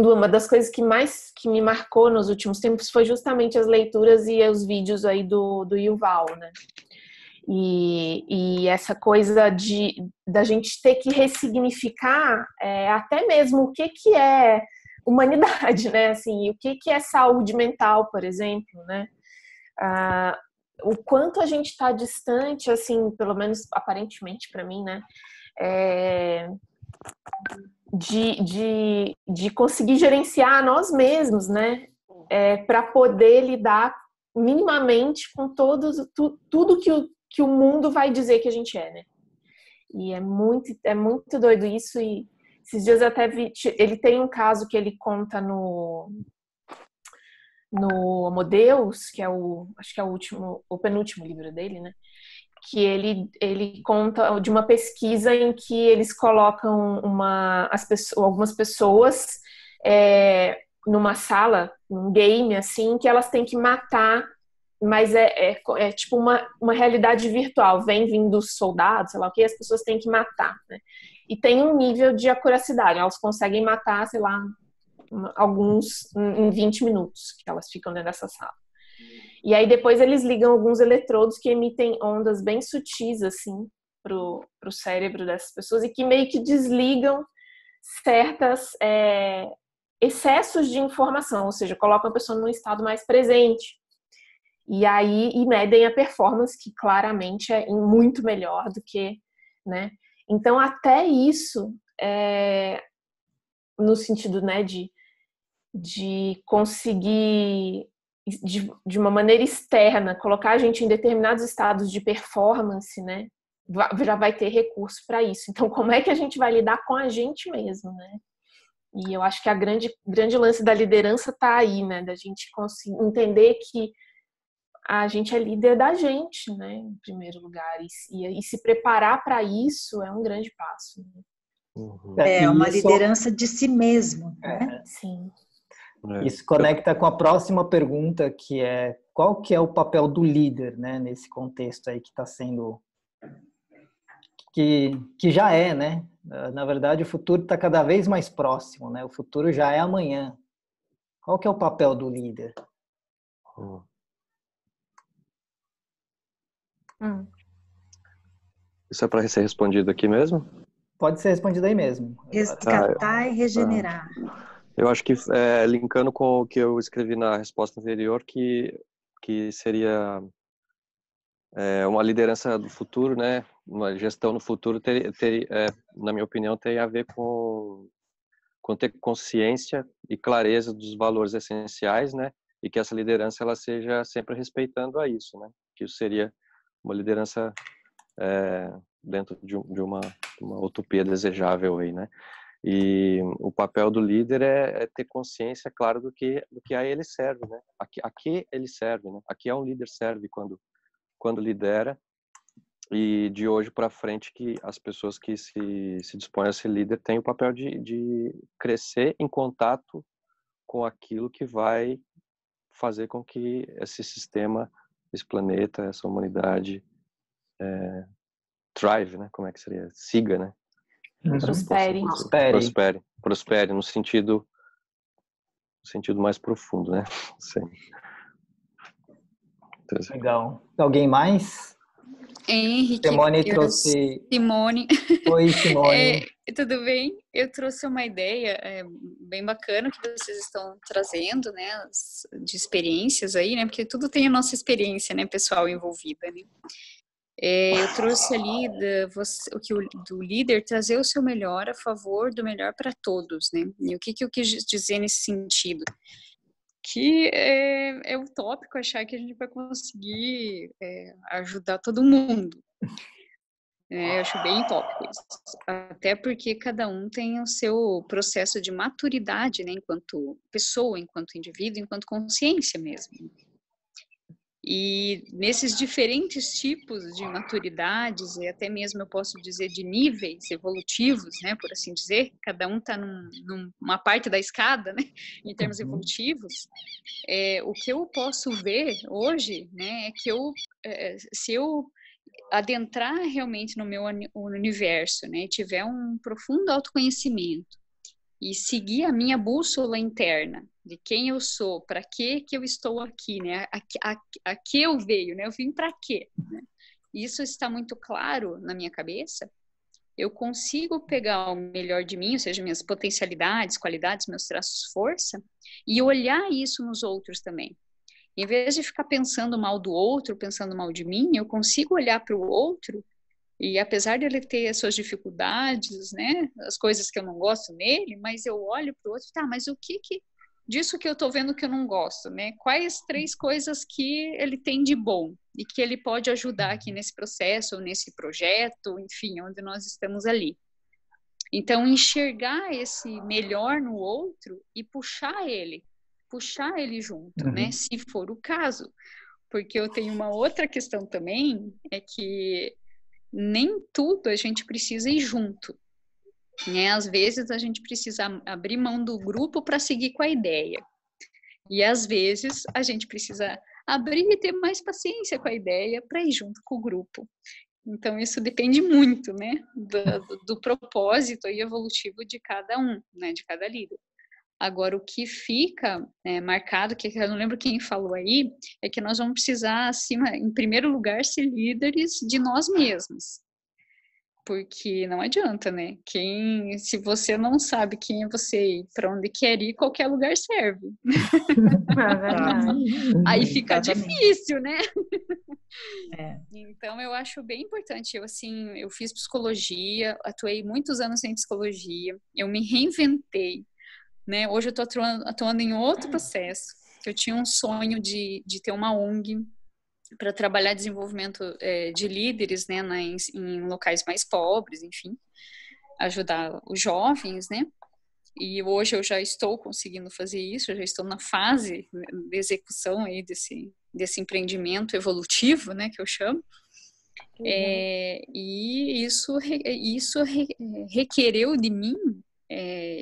uma das coisas que me marcou nos últimos tempos foi justamente as leituras e os vídeos aí do Yuval, né? E essa coisa da gente ter que ressignificar até mesmo o que é humanidade, né? Assim, o que é saúde mental, por exemplo, né? O quanto a gente está distante, assim, pelo menos aparentemente para mim, né? De conseguir gerenciar nós mesmos, né? Para poder lidar minimamente com tudo que o mundo vai dizer que a gente é, né? E é muito doido isso. E esses dias eu até vi, ele tem um caso que ele conta no Homo Deus, que acho que é o penúltimo livro dele, né? Que ele conta de uma pesquisa em que eles colocam algumas pessoas numa sala, num game, assim, que elas têm que matar, mas é tipo uma realidade virtual. Vem vindo os soldados, sei lá o que, as pessoas têm que matar, né? E tem um nível de acuracidade, elas conseguem matar, sei lá, alguns em 20 minutos que elas ficam dentro dessa sala. E aí depois eles ligam alguns eletrodos que emitem ondas bem sutis, assim, pro cérebro dessas pessoas e que meio que desligam certas excessos de informação, ou seja, colocam a pessoa num estado mais presente. E aí medem a performance, que claramente é muito melhor do que, né? Então até isso, no sentido, né, de conseguir de uma maneira externa, colocar a gente em determinados estados de performance, né? Já vai ter recurso para isso. Então, como é que a gente vai lidar com a gente mesmo, né? E eu acho que a grande lance da liderança está aí, né? Da gente conseguir entender que a gente é líder da gente, né? Em primeiro lugar. E se preparar para isso é um grande passo. Né? Uma liderança de si mesmo, né? Sim. Isso conecta com a próxima pergunta, que é qual que é o papel do líder, né, nesse contexto aí que está sendo, que já é, né? Na verdade, o futuro está cada vez mais próximo, né? O futuro já é amanhã. Qual que é o papel do líder? Isso é para ser respondido aqui mesmo? Pode ser respondido aí mesmo. Resgatar e regenerar. Eu acho que, linkando com o que eu escrevi na resposta anterior, que seria uma liderança do futuro, né? Uma gestão no futuro, na minha opinião, tem a ver com ter consciência e clareza dos valores essenciais, né? E que essa liderança ela seja sempre respeitando a isso, né? Que isso seria uma liderança dentro de uma utopia desejável aí, né? E o papel do líder é ter consciência, claro, do que a ele serve, né? A que ele serve, né? A que um líder serve quando lidera. E de hoje para frente que as pessoas que se dispõem a ser líder têm o papel de crescer em contato com aquilo que vai fazer com que esse sistema, esse planeta, essa humanidade thrive, né? Como é que seria? Siga, né? Prospere no sentido mais profundo, né? Sim. Legal. Alguém mais? Henrique, Simone trouxe... Simone. Oi, Simone. Tudo bem? Eu trouxe uma ideia bem bacana que vocês estão trazendo, né? De experiências aí, né? Porque tudo tem a nossa experiência, né? Pessoal envolvida, né? Eu trouxe ali do líder trazer o seu melhor a favor do melhor para todos, né? E o que eu quis dizer nesse sentido? Que é utópico achar que a gente vai conseguir ajudar todo mundo. Eu acho bem utópico isso. Até porque cada um tem o seu processo de maturidade, né? Enquanto pessoa, enquanto indivíduo, enquanto consciência mesmo. E nesses diferentes tipos de maturidades, e até mesmo eu posso dizer de níveis evolutivos, né, por assim dizer, cada um está numa parte da escada, né, em termos evolutivos, o que eu posso ver hoje, né, é que se eu adentrar realmente no meu universo, né, tiver um profundo autoconhecimento, e seguir a minha bússola interna de quem eu sou, para que eu estou aqui, né? A que eu veio, né? Eu vim para quê? Né? Isso está muito claro na minha cabeça. Eu consigo pegar o melhor de mim, ou seja, minhas potencialidades, qualidades, meus traços, força, e olhar isso nos outros também. Em vez de ficar pensando mal do outro, pensando mal de mim, eu consigo olhar para o outro. E apesar de ele ter as suas dificuldades, né, as coisas que eu não gosto nele, mas eu olho para o outro, tá, mas o que disso que eu tô vendo que eu não gosto, né? Quais 3 coisas que ele tem de bom? e que ele pode ajudar aqui nesse processo, ou nesse projeto, enfim, onde nós estamos ali. Então, enxergar esse melhor no outro e puxar ele junto, né? Se for o caso. Porque eu tenho uma outra questão também, é que nem tudo a gente precisa ir junto, né? Às vezes a gente precisa abrir mão do grupo para seguir com a ideia. E às vezes a gente precisa abrir e ter mais paciência com a ideia para ir junto com o grupo. Então isso depende muito, né, do propósito aí evolutivo de cada um, né, de cada líder. Agora, o que fica marcado, que eu não lembro quem falou aí, é que nós vamos precisar, acima, em primeiro lugar, ser líderes de nós mesmos. Porque não adianta, né? Se você não sabe quem é você e para onde quer ir, qualquer lugar serve. É verdade. Aí fica Exatamente. difícil, né? É. Então, eu acho bem importante. Eu fiz psicologia, atuei muitos anos em psicologia, eu me reinventei, né? Hoje eu estou atuando em outro processo. Eu tinha um sonho de ter uma ONG para trabalhar desenvolvimento de líderes, né, em locais mais pobres, enfim, ajudar os jovens, né? E hoje eu já estou conseguindo fazer isso, eu já estou na fase de execução aí desse empreendimento evolutivo, né, que eu chamo. E isso requereu de mim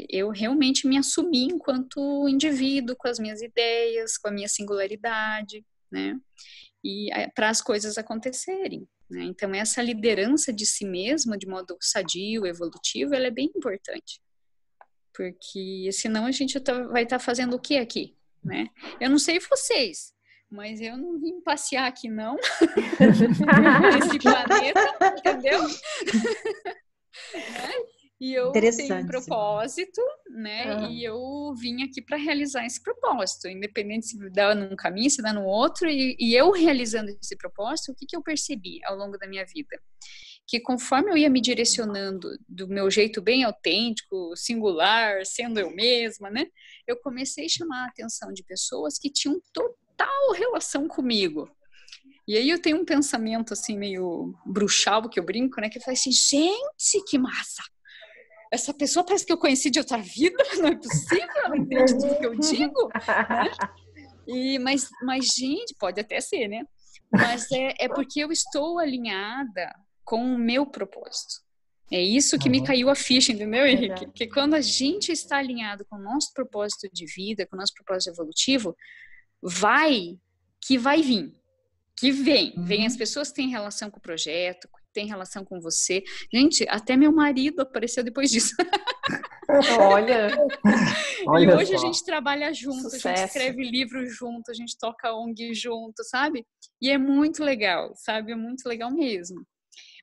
eu realmente me assumir enquanto indivíduo, com as minhas ideias, com a minha singularidade, né? E para as coisas acontecerem, né? Então, essa liderança de si mesma, de modo sadio, evolutivo, ela é bem importante. Porque senão a gente vai estar fazendo o que aqui, né? Eu não sei vocês, mas eu não vim passear aqui, não. Nesse planeta, entendeu? Né? E eu tenho um propósito, né? E eu vim aqui para realizar esse propósito, independente se dá num caminho, se dá no outro. E eu realizando esse propósito, o que eu percebi ao longo da minha vida? Que conforme eu ia me direcionando do meu jeito bem autêntico, singular, sendo eu mesma, né? Eu comecei a chamar a atenção de pessoas que tinham total relação comigo. E aí eu tenho um pensamento assim meio bruxal, que eu brinco, né? Que eu falo assim, gente, que massa! Essa pessoa parece que eu conheci de outra vida, não é possível, ela entende tudo que eu digo, né? Mas, gente, pode até ser, né? Mas é porque eu estou alinhada com o meu propósito. É isso que me caiu a ficha, entendeu, Henrique? Que quando a gente está alinhado com o nosso propósito de vida, com o nosso propósito evolutivo, vai vir. Que vem as pessoas que têm relação com o projeto, tem relação com você. Gente, até meu marido apareceu depois disso. Olha e hoje só. A gente trabalha junto, Sucesso. A gente escreve livro junto, a gente toca ONG junto, sabe? E é muito legal, sabe? É muito legal mesmo.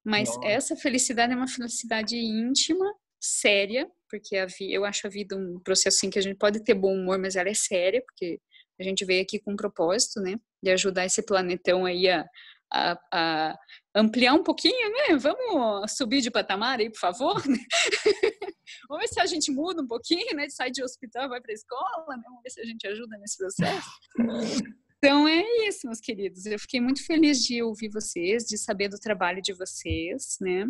Mas essa felicidade é uma felicidade íntima, séria, porque eu acho a vida um processo assim que a gente pode ter bom humor, mas ela é séria, porque a gente veio aqui com um propósito, né? De ajudar esse planetão aí a ampliar um pouquinho, né? Vamos subir de patamar aí, por favor? Vamos ver se a gente muda um pouquinho, né? De sair de hospital, vai para a escola, né? Vamos ver se a gente ajuda nesse processo. Então é isso, meus queridos. Eu fiquei muito feliz de ouvir vocês, de saber do trabalho de vocês, né?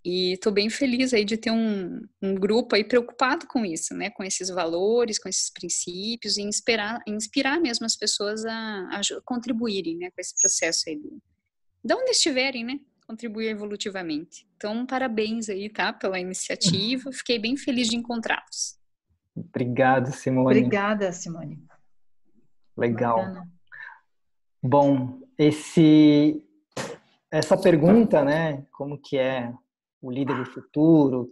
E estou bem feliz aí de ter um grupo aí preocupado com isso, né? Com esses valores, com esses princípios e inspirar mesmo as pessoas a contribuírem, né? Com esse processo aí de onde estiverem, né? Contribuir evolutivamente. Então, parabéns aí, tá? Pela iniciativa. Fiquei bem feliz de encontrá-los. Obrigado, Simone. Obrigada, Simone. Legal. Bacana. Bom, essa pergunta, né? Como que é o líder do futuro?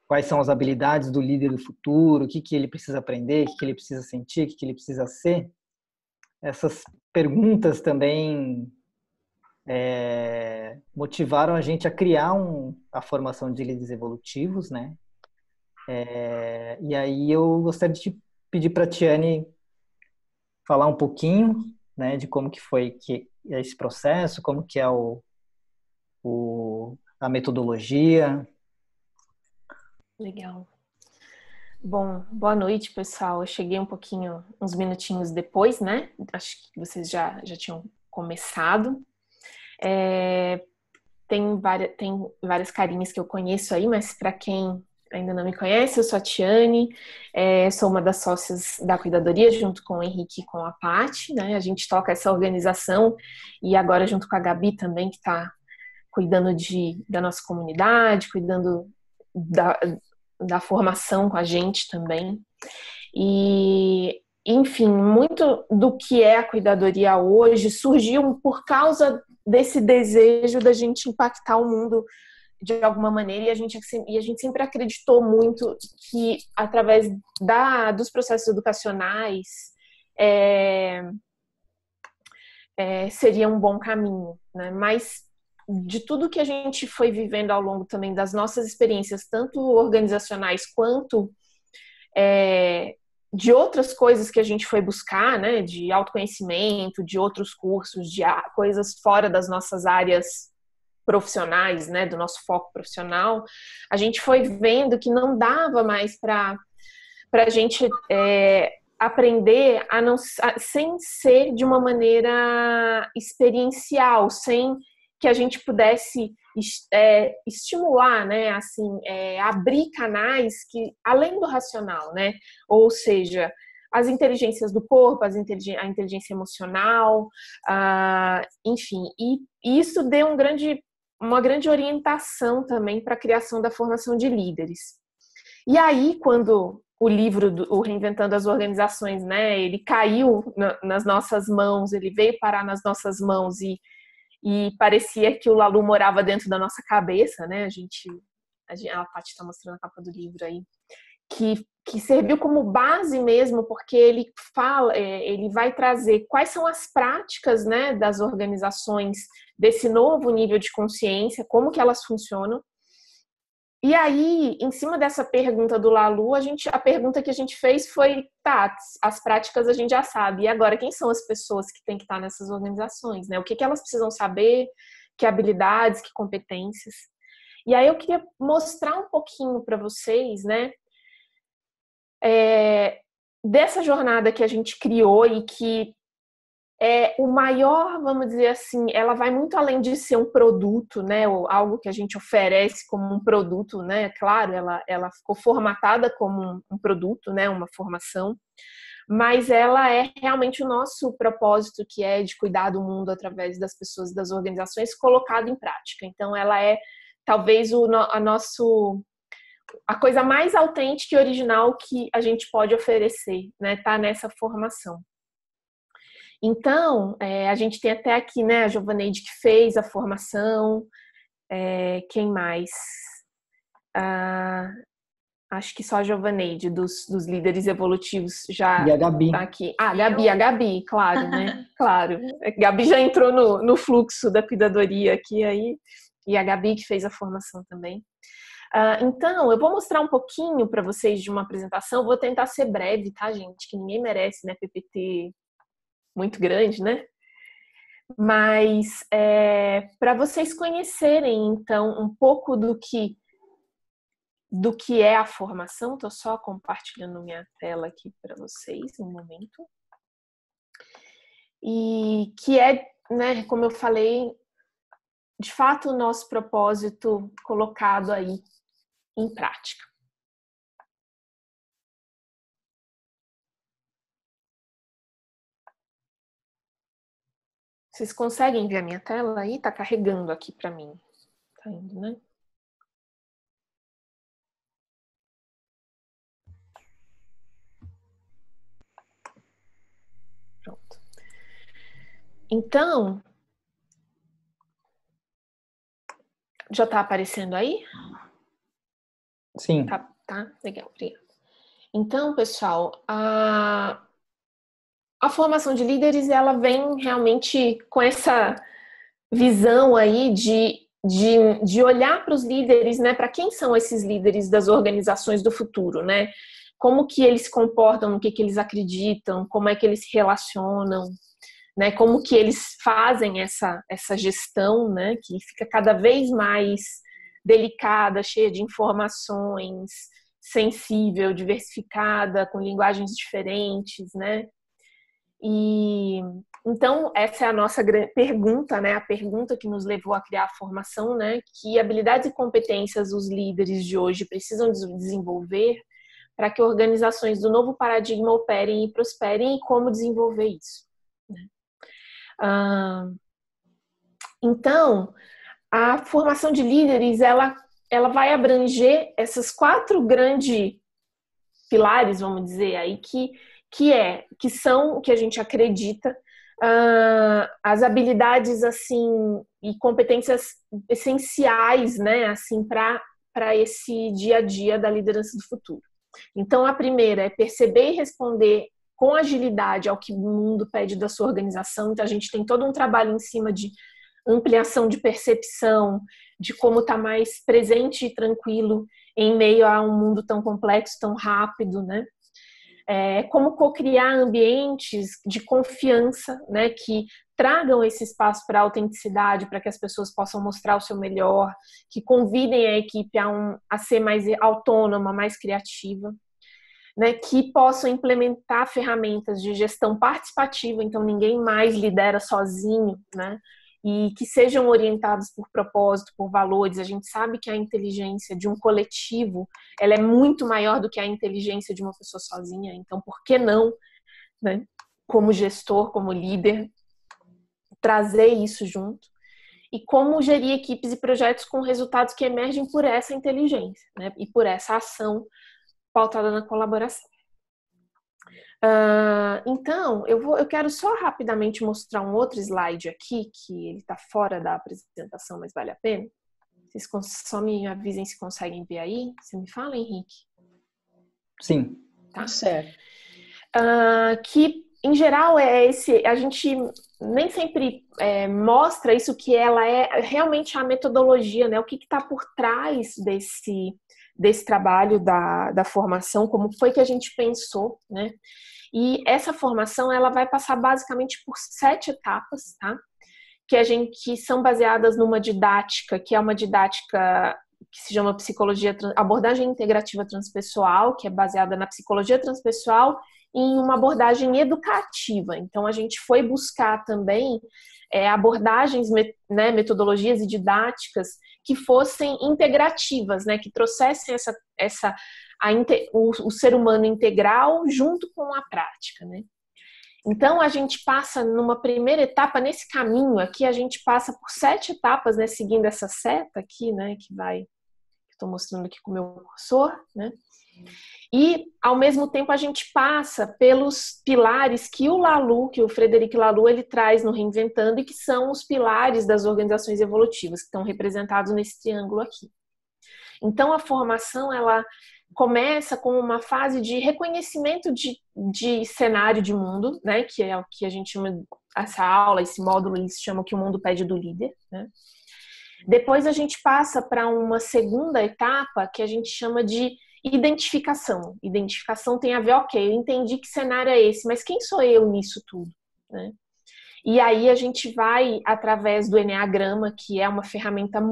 Quais são as habilidades do líder do futuro? O que ele precisa aprender? O que ele precisa sentir? O que ele precisa ser? Essas perguntas também motivaram a gente a criar a formação de líderes evolutivos, né? E aí eu gostaria de pedir para a Tiane falar um pouquinho, né, de como que foi esse processo, como que é a metodologia. Legal. Bom, boa noite, pessoal. Eu cheguei uns minutinhos depois, né? Acho que vocês já tinham começado. Tem várias carinhas que eu conheço aí, mas para quem ainda não me conhece, eu sou a Tiane, sou uma das sócias da Cuidadoria, junto com o Henrique e com a Paty, né? A gente toca essa organização e agora junto com a Gabi também, que está cuidando da nossa comunidade, cuidando da formação com a gente também. E, enfim, muito do que é a Cuidadoria hoje surgiu por causa desse desejo da gente impactar o mundo de alguma maneira, e a gente sempre acreditou muito que através dos processos educacionais seria um bom caminho, né? Mas de tudo que a gente foi vivendo ao longo também das nossas experiências, tanto organizacionais quanto de outras coisas que a gente foi buscar, né? De autoconhecimento, de outros cursos, de coisas fora das nossas áreas profissionais, né, do nosso foco profissional, a gente foi vendo que não dava mais para a gente aprender sem ser de uma maneira experiencial, sem que a gente pudesse estimular, né, assim, abrir canais que além do racional, né, ou seja, as inteligências do corpo, a inteligência emocional, enfim, e isso deu uma grande orientação também para a criação da formação de líderes. E aí, quando o livro, o Reinventando as Organizações, né, ele caiu nas nossas mãos, ele veio parar nas nossas mãos e parecia que o Lalu morava dentro da nossa cabeça, né, a Paty está mostrando a capa do livro aí, que serviu como base mesmo, porque ele vai trazer quais são as práticas, né, das organizações desse novo nível de consciência, como que elas funcionam. E aí, em cima dessa pergunta do Lalu, a pergunta que a gente fez foi, as práticas a gente já sabe, e agora quem são as pessoas que têm que estar nessas organizações, né? O que elas precisam saber, que habilidades, que competências. E aí eu queria mostrar um pouquinho para vocês, né, dessa jornada que a gente criou e que o maior, vamos dizer assim, ela vai muito além de ser um produto, né, ou algo que a gente oferece como um produto, né, claro, ela ficou formatada como um produto, né, uma formação, mas ela é realmente o nosso propósito, que é de cuidar do mundo através das pessoas e das organizações, colocado em prática. Então ela é talvez a coisa mais autêntica e original que a gente pode oferecer, né, tá nessa formação. Então, a gente tem até aqui, né, a Giovaneide que fez a formação, quem mais? Acho que só a Giovaneide, dos líderes evolutivos já e a Gabi. Tá aqui. A Gabi, claro, né? Claro. A Gabi já entrou no fluxo da cuidadoria aqui, aí, e a Gabi que fez a formação também. Então, eu vou mostrar um pouquinho para vocês de uma apresentação, vou tentar ser breve, tá, gente? Que ninguém merece, né, PPT muito grande, né? Mas para vocês conhecerem, então, um pouco do que é a formação, estou só compartilhando minha tela aqui para vocês, um momento. E que né, como eu falei, de fato, o nosso propósito colocado aí em prática. Vocês conseguem ver a minha tela aí? Tá carregando aqui para mim. Tá indo, né? Pronto. Então, já tá aparecendo aí? Sim. Tá, legal, obrigada. Então, pessoal, a formação de líderes, ela vem realmente com essa visão aí de olhar para os líderes, né? Para quem são esses líderes das organizações do futuro, né? Como que eles se comportam, no que eles acreditam, como é que eles se relacionam, né? Como que eles fazem essa gestão, né? Que fica cada vez mais delicada, cheia de informações, sensível, diversificada, com linguagens diferentes, né? E então essa é a nossa pergunta, né? A pergunta que nos levou a criar a formação, né? Que habilidades e competências os líderes de hoje precisam desenvolver para que organizações do novo paradigma operem e prosperem, e como desenvolver isso, né? Então, a formação de líderes, ela vai abranger essas 4 grandes pilares, vamos dizer aí, que são o que a gente acredita, as habilidades assim e competências essenciais, né, assim, para esse dia a dia da liderança do futuro. Então, a primeira é perceber e responder com agilidade ao que o mundo pede da sua organização. Então, a gente tem todo um trabalho em cima de ampliação de percepção, de como estar mais presente e tranquilo em meio a um mundo tão complexo, tão rápido, né? Como co-criar ambientes de confiança, né, que tragam esse espaço para a autenticidade, para que as pessoas possam mostrar o seu melhor, que convidem a equipe a ser mais autônoma, mais criativa, né, que possam implementar ferramentas de gestão participativa, então ninguém mais lidera sozinho, né, e que sejam orientados por propósito, por valores. A gente sabe que a inteligência de um coletivo, ela é muito maior do que a inteligência de uma pessoa sozinha, então por que não, né, como gestor, como líder, trazer isso junto? E como gerir equipes e projetos com resultados que emergem por essa inteligência, né, e por essa ação pautada na colaboração. Então, eu quero só rapidamente mostrar um outro slide aqui, que ele está fora da apresentação, mas vale a pena. Vocês só me avisem se conseguem ver aí. Você me fala, Henrique? Sim. Tá certo. Que, em geral, a gente nem sempre mostra isso, que ela é realmente a metodologia, né? O que está por trás desse trabalho da formação, como foi que a gente pensou, né? E essa formação, ela vai passar basicamente por 7 etapas, tá? Que são baseadas numa didática, que é uma didática que se chama abordagem integrativa transpessoal, que é baseada na psicologia transpessoal, e em uma abordagem educativa. Então, a gente foi buscar também abordagens, né, metodologias e didáticas que fossem integrativas, né, que trouxessem o ser humano integral junto com a prática, né? Então, a gente passa numa primeira etapa, nesse caminho aqui, a gente passa por 7 etapas, né, seguindo essa seta aqui, né, que estou mostrando aqui com o meu cursor, né? E, ao mesmo tempo, a gente passa pelos pilares que o Frederic Laloux, ele traz no Reinventando, e que são os pilares das organizações evolutivas, que estão representados nesse triângulo aqui. Então, a formação, ela começa com uma fase de reconhecimento de cenário de mundo, né, que é o que a gente chama, essa aula, esse módulo, eles chamam que o mundo pede do líder, né? Depois a gente passa para uma segunda etapa que a gente chama de identificação. Identificação tem a ver, ok, eu entendi que cenário é esse, mas quem sou eu nisso tudo, né? E aí a gente vai, através do Eneagrama, que é uma ferramenta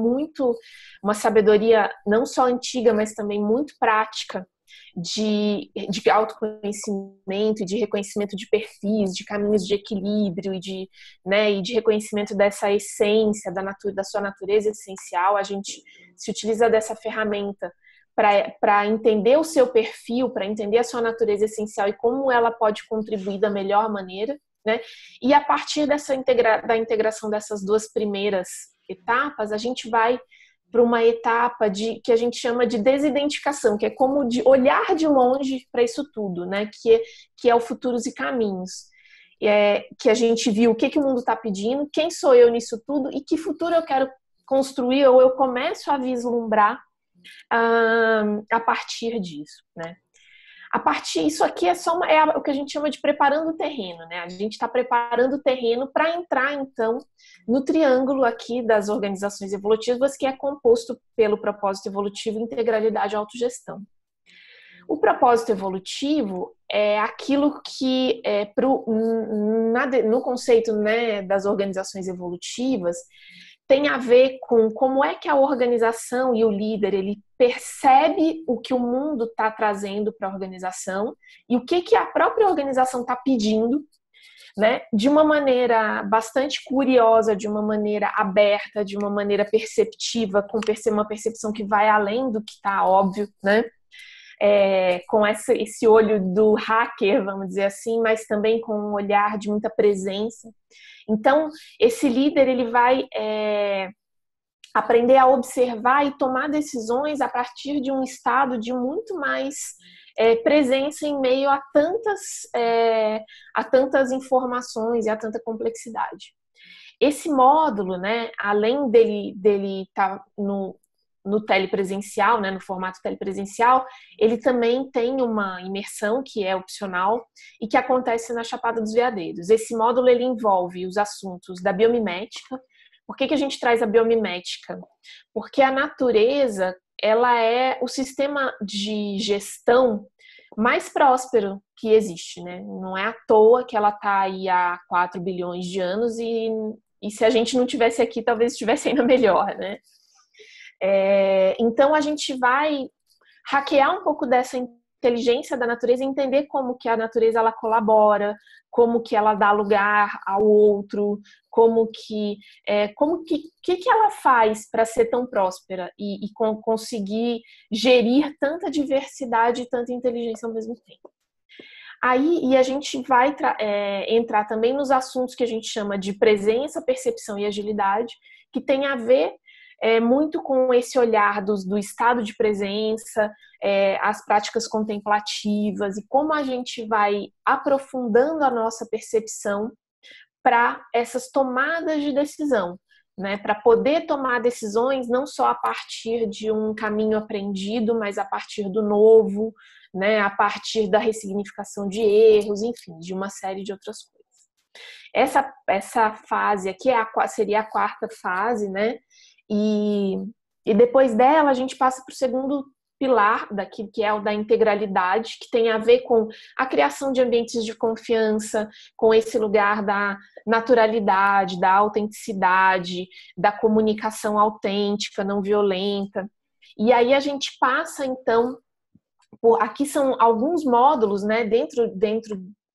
uma sabedoria não só antiga, mas também muito prática de autoconhecimento e de reconhecimento de perfis, de caminhos de equilíbrio e de reconhecimento dessa essência, da sua natureza essencial. A gente se utiliza dessa ferramenta para entender o seu perfil, para entender a sua natureza essencial e como ela pode contribuir da melhor maneira, né? E a partir da integração dessas 2 primeiras etapas, a gente vai para uma etapa que a gente chama de desidentificação, que é como de olhar de longe para isso tudo, né? Que é o Futuros e Caminhos. Que a gente viu o que o mundo está pedindo, quem sou eu nisso tudo e que futuro eu quero construir ou eu começo a vislumbrar a partir disso, né? Isso aqui é o que a gente chama de preparando o terreno, né? A gente está preparando o terreno para entrar, então, no triângulo aqui das organizações evolutivas, que é composto pelo propósito evolutivo, integralidade e autogestão. O propósito evolutivo é aquilo que, no conceito, né, das organizações evolutivas, tem a ver com como é que a organização e o líder, ele percebe o que o mundo está trazendo para a organização e o que a própria organização está pedindo, né, de uma maneira bastante curiosa, de uma maneira aberta, de uma maneira perceptiva, com uma percepção que vai além do que está óbvio, né? Com esse olho do hacker, vamos dizer assim, mas também com um olhar de muita presença. Então, esse líder ele vai aprender a observar e tomar decisões a partir de um estado de muito mais presença em meio a tantas informações e a tanta complexidade. Esse módulo, né, além dele estar no telepresencial, né, no formato telepresencial, ele também tem uma imersão que é opcional e que acontece na Chapada dos Veadeiros. Esse módulo ele envolve os assuntos da biomimética. Por que a gente traz a biomimética? Porque a natureza ela é o sistema de gestão mais próspero que existe, né? Não é à toa que ela está aí há 4 bilhões de anos e se a gente não tivesse aqui, talvez estivesse ainda melhor, né? Então a gente vai hackear um pouco dessa inteligência da natureza e entender como que a natureza ela colabora, como que ela dá lugar ao outro, como que ela faz para ser tão próspera e conseguir gerir tanta diversidade e tanta inteligência ao mesmo tempo. E a gente vai entrar também nos assuntos que a gente chama de presença, percepção e agilidade, que tem a ver muito com esse olhar do estado de presença, as práticas contemplativas e como a gente vai aprofundando a nossa percepção para essas tomadas de decisão, né? Para poder tomar decisões não só a partir de um caminho aprendido, mas a partir do novo, né? A partir da ressignificação de erros, enfim, de uma série de outras coisas. Essa fase aqui seria a quarta fase, né? E depois dela a gente passa para o segundo pilar daqui, que é o da integralidade, que tem a ver com a criação de ambientes de confiança, com esse lugar da naturalidade, da autenticidade, da comunicação autêntica, não violenta. E aí a gente passa, então, aqui são alguns módulos, né, dentro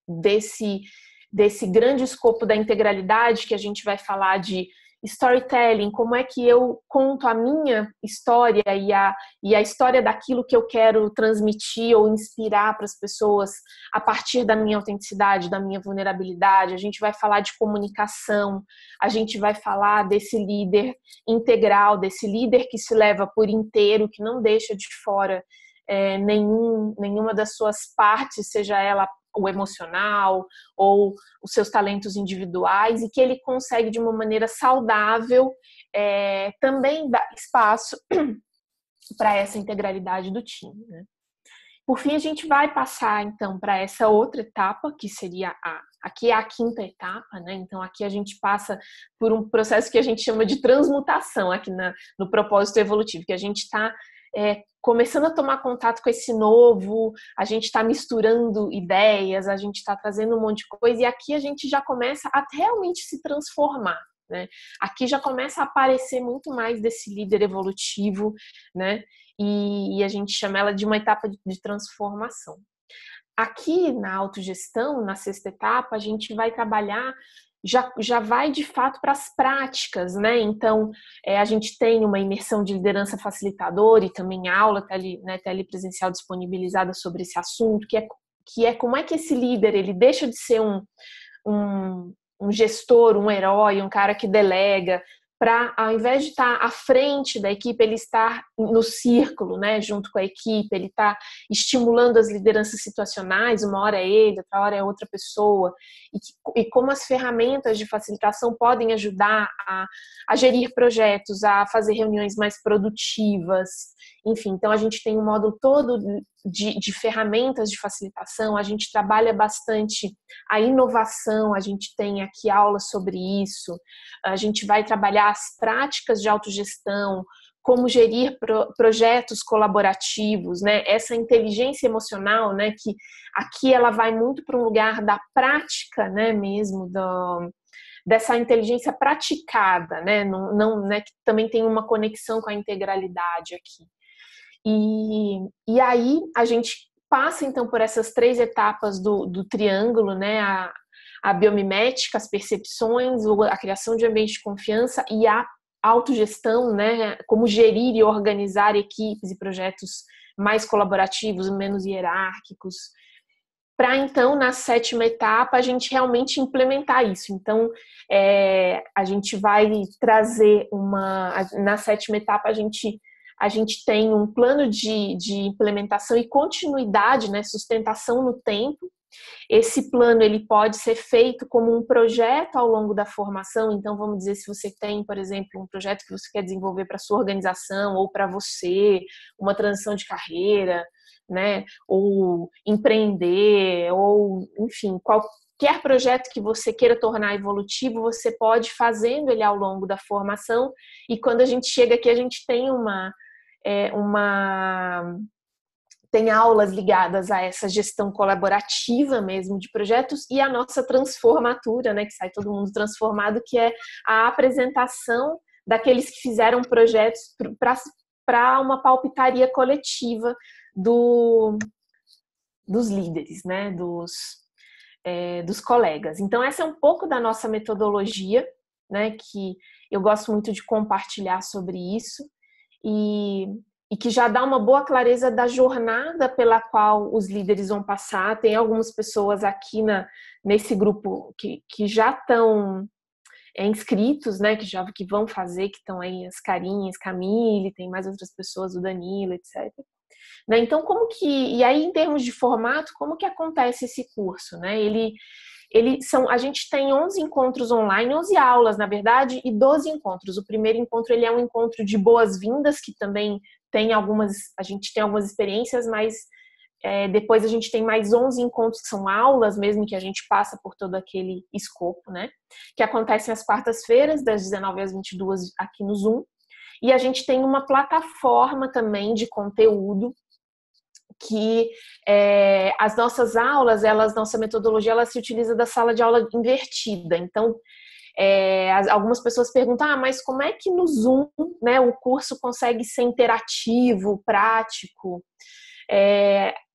desse grande escopo da integralidade, que a gente vai falar de storytelling, como é que eu conto a minha história e a história daquilo que eu quero transmitir ou inspirar para as pessoas a partir da minha autenticidade, da minha vulnerabilidade. A gente vai falar de comunicação, a gente vai falar desse líder integral, desse líder que se leva por inteiro, que não deixa de fora nenhuma das suas partes, seja ela o emocional ou os seus talentos individuais, e que ele consegue de uma maneira saudável também dar espaço para essa integralidade do time, né? Por fim, a gente vai passar então para essa outra etapa, que seria aqui é a quinta etapa, né? Então aqui a gente passa por um processo que a gente chama de transmutação aqui no propósito evolutivo, que a gente está começando a tomar contato com esse novo, a gente está misturando ideias, a gente está trazendo um monte de coisa, e aqui a gente já começa a realmente se transformar, né? Aqui já começa a aparecer muito mais desse líder evolutivo, né? E a gente chama ela de uma etapa de transformação. Aqui na autogestão, na sexta etapa, a gente vai trabalhar já vai de fato para as práticas, né? Então, a gente tem uma imersão de liderança facilitadora e também aula telepresencial disponibilizada sobre esse assunto, que é como é que esse líder ele deixa de ser um gestor, um herói, um cara que delega, para, ao invés de estar à frente da equipe, ele estar no círculo, né, junto com a equipe, ele está estimulando as lideranças situacionais, uma hora é ele, outra hora é outra pessoa, e como as ferramentas de facilitação podem ajudar a gerir projetos, a fazer reuniões mais produtivas, enfim. Então a gente tem um módulo todo de ferramentas de facilitação, a gente trabalha bastante a inovação, a gente tem aqui aulas sobre isso, a gente vai trabalhar as práticas de autogestão, como gerir projetos colaborativos, né? Essa inteligência emocional, né? Que aqui ela vai muito para um lugar da prática, né? Mesmo dessa inteligência praticada, né? Não, né? Que também tem uma conexão com a integralidade aqui. E aí a gente passa então por essas 3 etapas do triângulo, né? a biomimética, as percepções, a criação de ambiente de confiança e a autogestão, né? Como gerir e organizar equipes e projetos mais colaborativos, menos hierárquicos, para então, na 7ª etapa, a gente realmente implementar isso. Então, a gente vai trazer na 7ª etapa, a gente tem um plano de implementação e continuidade, né, sustentação no tempo. Esse plano ele pode ser feito como um projeto ao longo da formação. Então, vamos dizer, se você tem, por exemplo, um projeto que você quer desenvolver para a sua organização ou para você, uma transição de carreira, né, ou empreender, ou, enfim, qualquer projeto que você queira tornar evolutivo, você pode ir fazendo ele ao longo da formação. E quando a gente chega aqui, a gente tem tem aulas ligadas a essa gestão colaborativa mesmo de projetos e a nossa transformatura, né, que sai todo mundo transformado, que é a apresentação daqueles que fizeram projetos para uma palpitaria coletiva dos líderes, né, dos colegas. Então, essa é um pouco da nossa metodologia, né, que eu gosto muito de compartilhar sobre isso, e que já dá uma boa clareza da jornada pela qual os líderes vão passar. Tem algumas pessoas aqui nesse grupo que já estão inscritos, né, que vão fazer, que estão aí as Carinhas, Camille, tem mais outras pessoas, o Danilo, etc. Né? Então, e aí em termos de formato, como que acontece esse curso, né? A gente tem 11 encontros online, 11 aulas, na verdade, e 12 encontros. O primeiro encontro, ele é um encontro de boas-vindas, que também a gente tem algumas experiências, mas depois a gente tem mais 11 encontros que são aulas mesmo, que a gente passa por todo aquele escopo, né? Que acontecem às quartas-feiras, das 19 às 22, aqui no Zoom. E a gente tem uma plataforma também de conteúdo que as nossas aulas, nossa metodologia, ela se utiliza da sala de aula invertida. Então, algumas pessoas perguntam, mas como é que no Zoom, né, o curso consegue ser interativo, prático?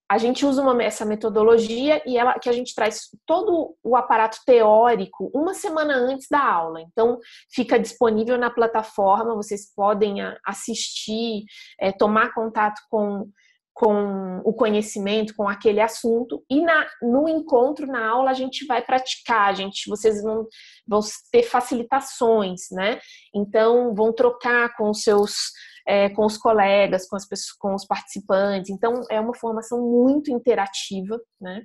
A gente usa essa metodologia que a gente traz todo o aparato teórico uma semana antes da aula. Então, fica disponível na plataforma, vocês podem assistir, tomar contato com o conhecimento, com aquele assunto, e no encontro, na aula, a gente vai praticar, vocês vão ter facilitações, né? Então, vão trocar com os colegas, com os participantes. Então, é uma formação muito interativa, né?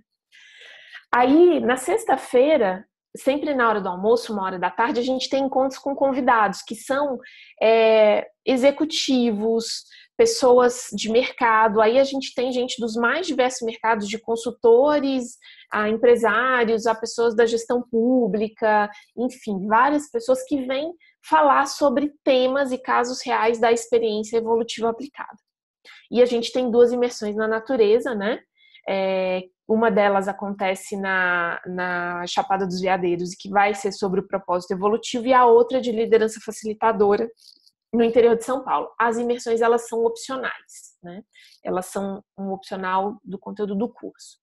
Aí, na sexta-feira, sempre na hora do almoço, 13h, a gente tem encontros com convidados, que são executivos, pessoas de mercado. Aí a gente tem gente dos mais diversos mercados, de consultores, a empresários, a pessoas da gestão pública, enfim, várias pessoas que vêm falar sobre temas e casos reais da experiência evolutiva aplicada. E a gente tem 2 imersões na natureza, né? Uma delas acontece na Chapada dos Veadeiros, que vai ser sobre o propósito evolutivo, e a outra de liderança facilitadora no interior de São Paulo. As imersões, elas são opcionais, né? Elas são um opcional do conteúdo do curso.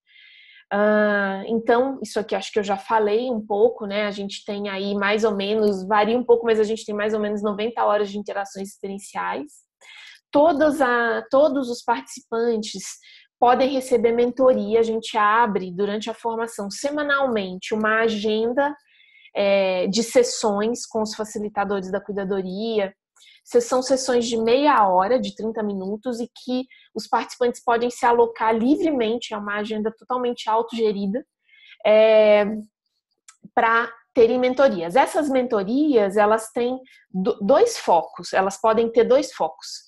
Então, isso aqui acho que eu já falei um pouco, né? A gente tem aí mais ou menos, varia um pouco, mas a gente tem mais ou menos 90 horas de interações experienciais. Todos os participantes podem receber mentoria. A gente abre durante a formação semanalmente uma agenda de sessões com os facilitadores da cuidadoria. São sessões de meia hora, de 30 minutos, e que os participantes podem se alocar livremente, é uma agenda totalmente autogerida, para terem mentorias. Essas mentorias, elas têm 2 focos, elas podem ter 2 focos.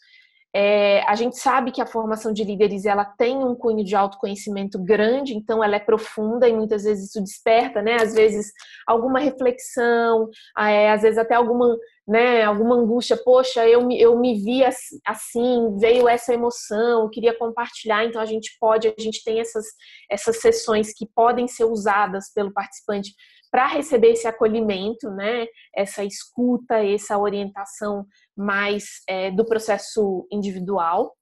A gente sabe que a formação de líderes, ela tem um cunho de autoconhecimento grande, então ela é profunda e muitas vezes isso desperta, né? Às vezes alguma reflexão, às vezes até alguma angústia. Poxa, eu me vi assim, veio essa emoção, eu queria compartilhar. Então a gente tem essas sessões que podem ser usadas pelo participante para receber esse acolhimento, né? Essa escuta, essa orientação mais do processo individual.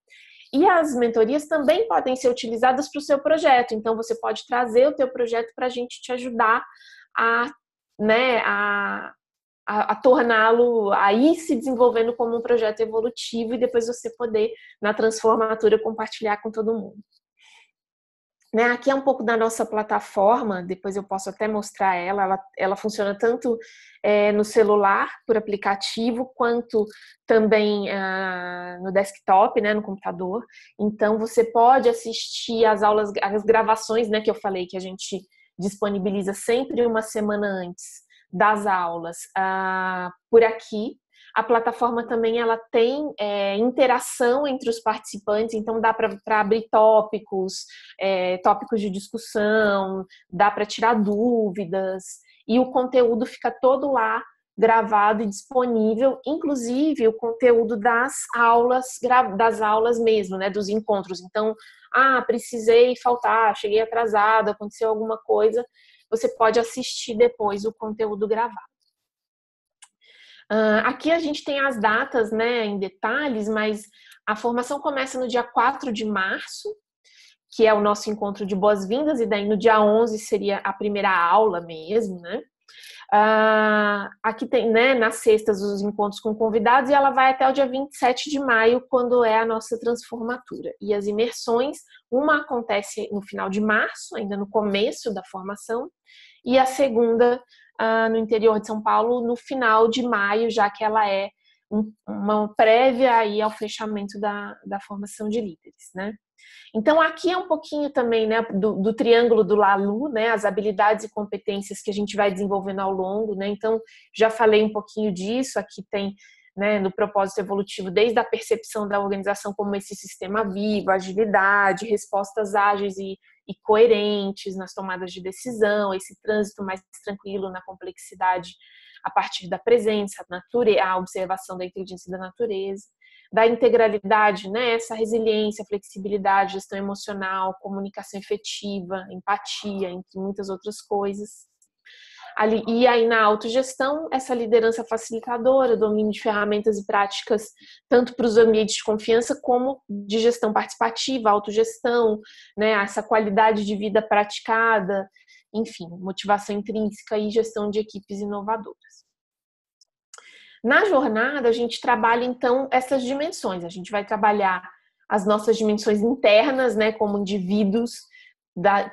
E as mentorias também podem ser utilizadas para o seu projeto. Então, você pode trazer o teu projeto para a gente te ajudar né, a torná-lo aí se desenvolvendo como um projeto evolutivo e depois você poder, na transformatura, compartilhar com todo mundo. Né, aqui é um pouco da nossa plataforma, depois eu posso até mostrar ela funciona tanto no celular, por aplicativo, quanto também no desktop, né, no computador. Então, você pode assistir as aulas, as gravações, né, que eu falei, que a gente disponibiliza sempre uma semana antes das aulas por aqui. A plataforma também ela tem interação entre os participantes, então dá para abrir tópicos de discussão, dá para tirar dúvidas, e o conteúdo fica todo lá gravado e disponível, inclusive o conteúdo das aulas mesmo, né, dos encontros. Então, precisei faltar, cheguei atrasada, aconteceu alguma coisa, você pode assistir depois o conteúdo gravado. Aqui a gente tem as datas, né, em detalhes, mas a formação começa no dia 4 de março, que é o nosso encontro de boas-vindas, e daí no dia 11 seria a primeira aula mesmo, né? Aqui tem, né, nas sextas, os encontros com convidados, e ela vai até o dia 27 de maio, quando é a nossa transformatura. E as imersões, uma acontece no final de março, ainda no começo da formação, e a segunda no interior de São Paulo, no final de maio, já que ela é uma prévia aí ao fechamento da formação de líderes, né? Então, aqui é um pouquinho também, né, do triângulo do LALU, né, as habilidades e competências que a gente vai desenvolvendo ao longo, né? Então, já falei um pouquinho disso, aqui tem, né, no propósito evolutivo, desde a percepção da organização como esse sistema vivo, agilidade, respostas ágeis e coerentes nas tomadas de decisão, esse trânsito mais tranquilo na complexidade a partir da presença, a observação da inteligência da natureza, da integralidade, né, essa resiliência, flexibilidade, gestão emocional, comunicação efetiva, empatia, entre muitas outras coisas. E aí na autogestão, essa liderança facilitadora, domínio de ferramentas e práticas tanto para os ambientes de confiança como de gestão participativa, autogestão, né, essa qualidade de vida praticada, enfim, motivação intrínseca e gestão de equipes inovadoras. Na jornada, a gente trabalha, então, essas dimensões. A gente vai trabalhar as nossas dimensões internas, né, como indivíduos,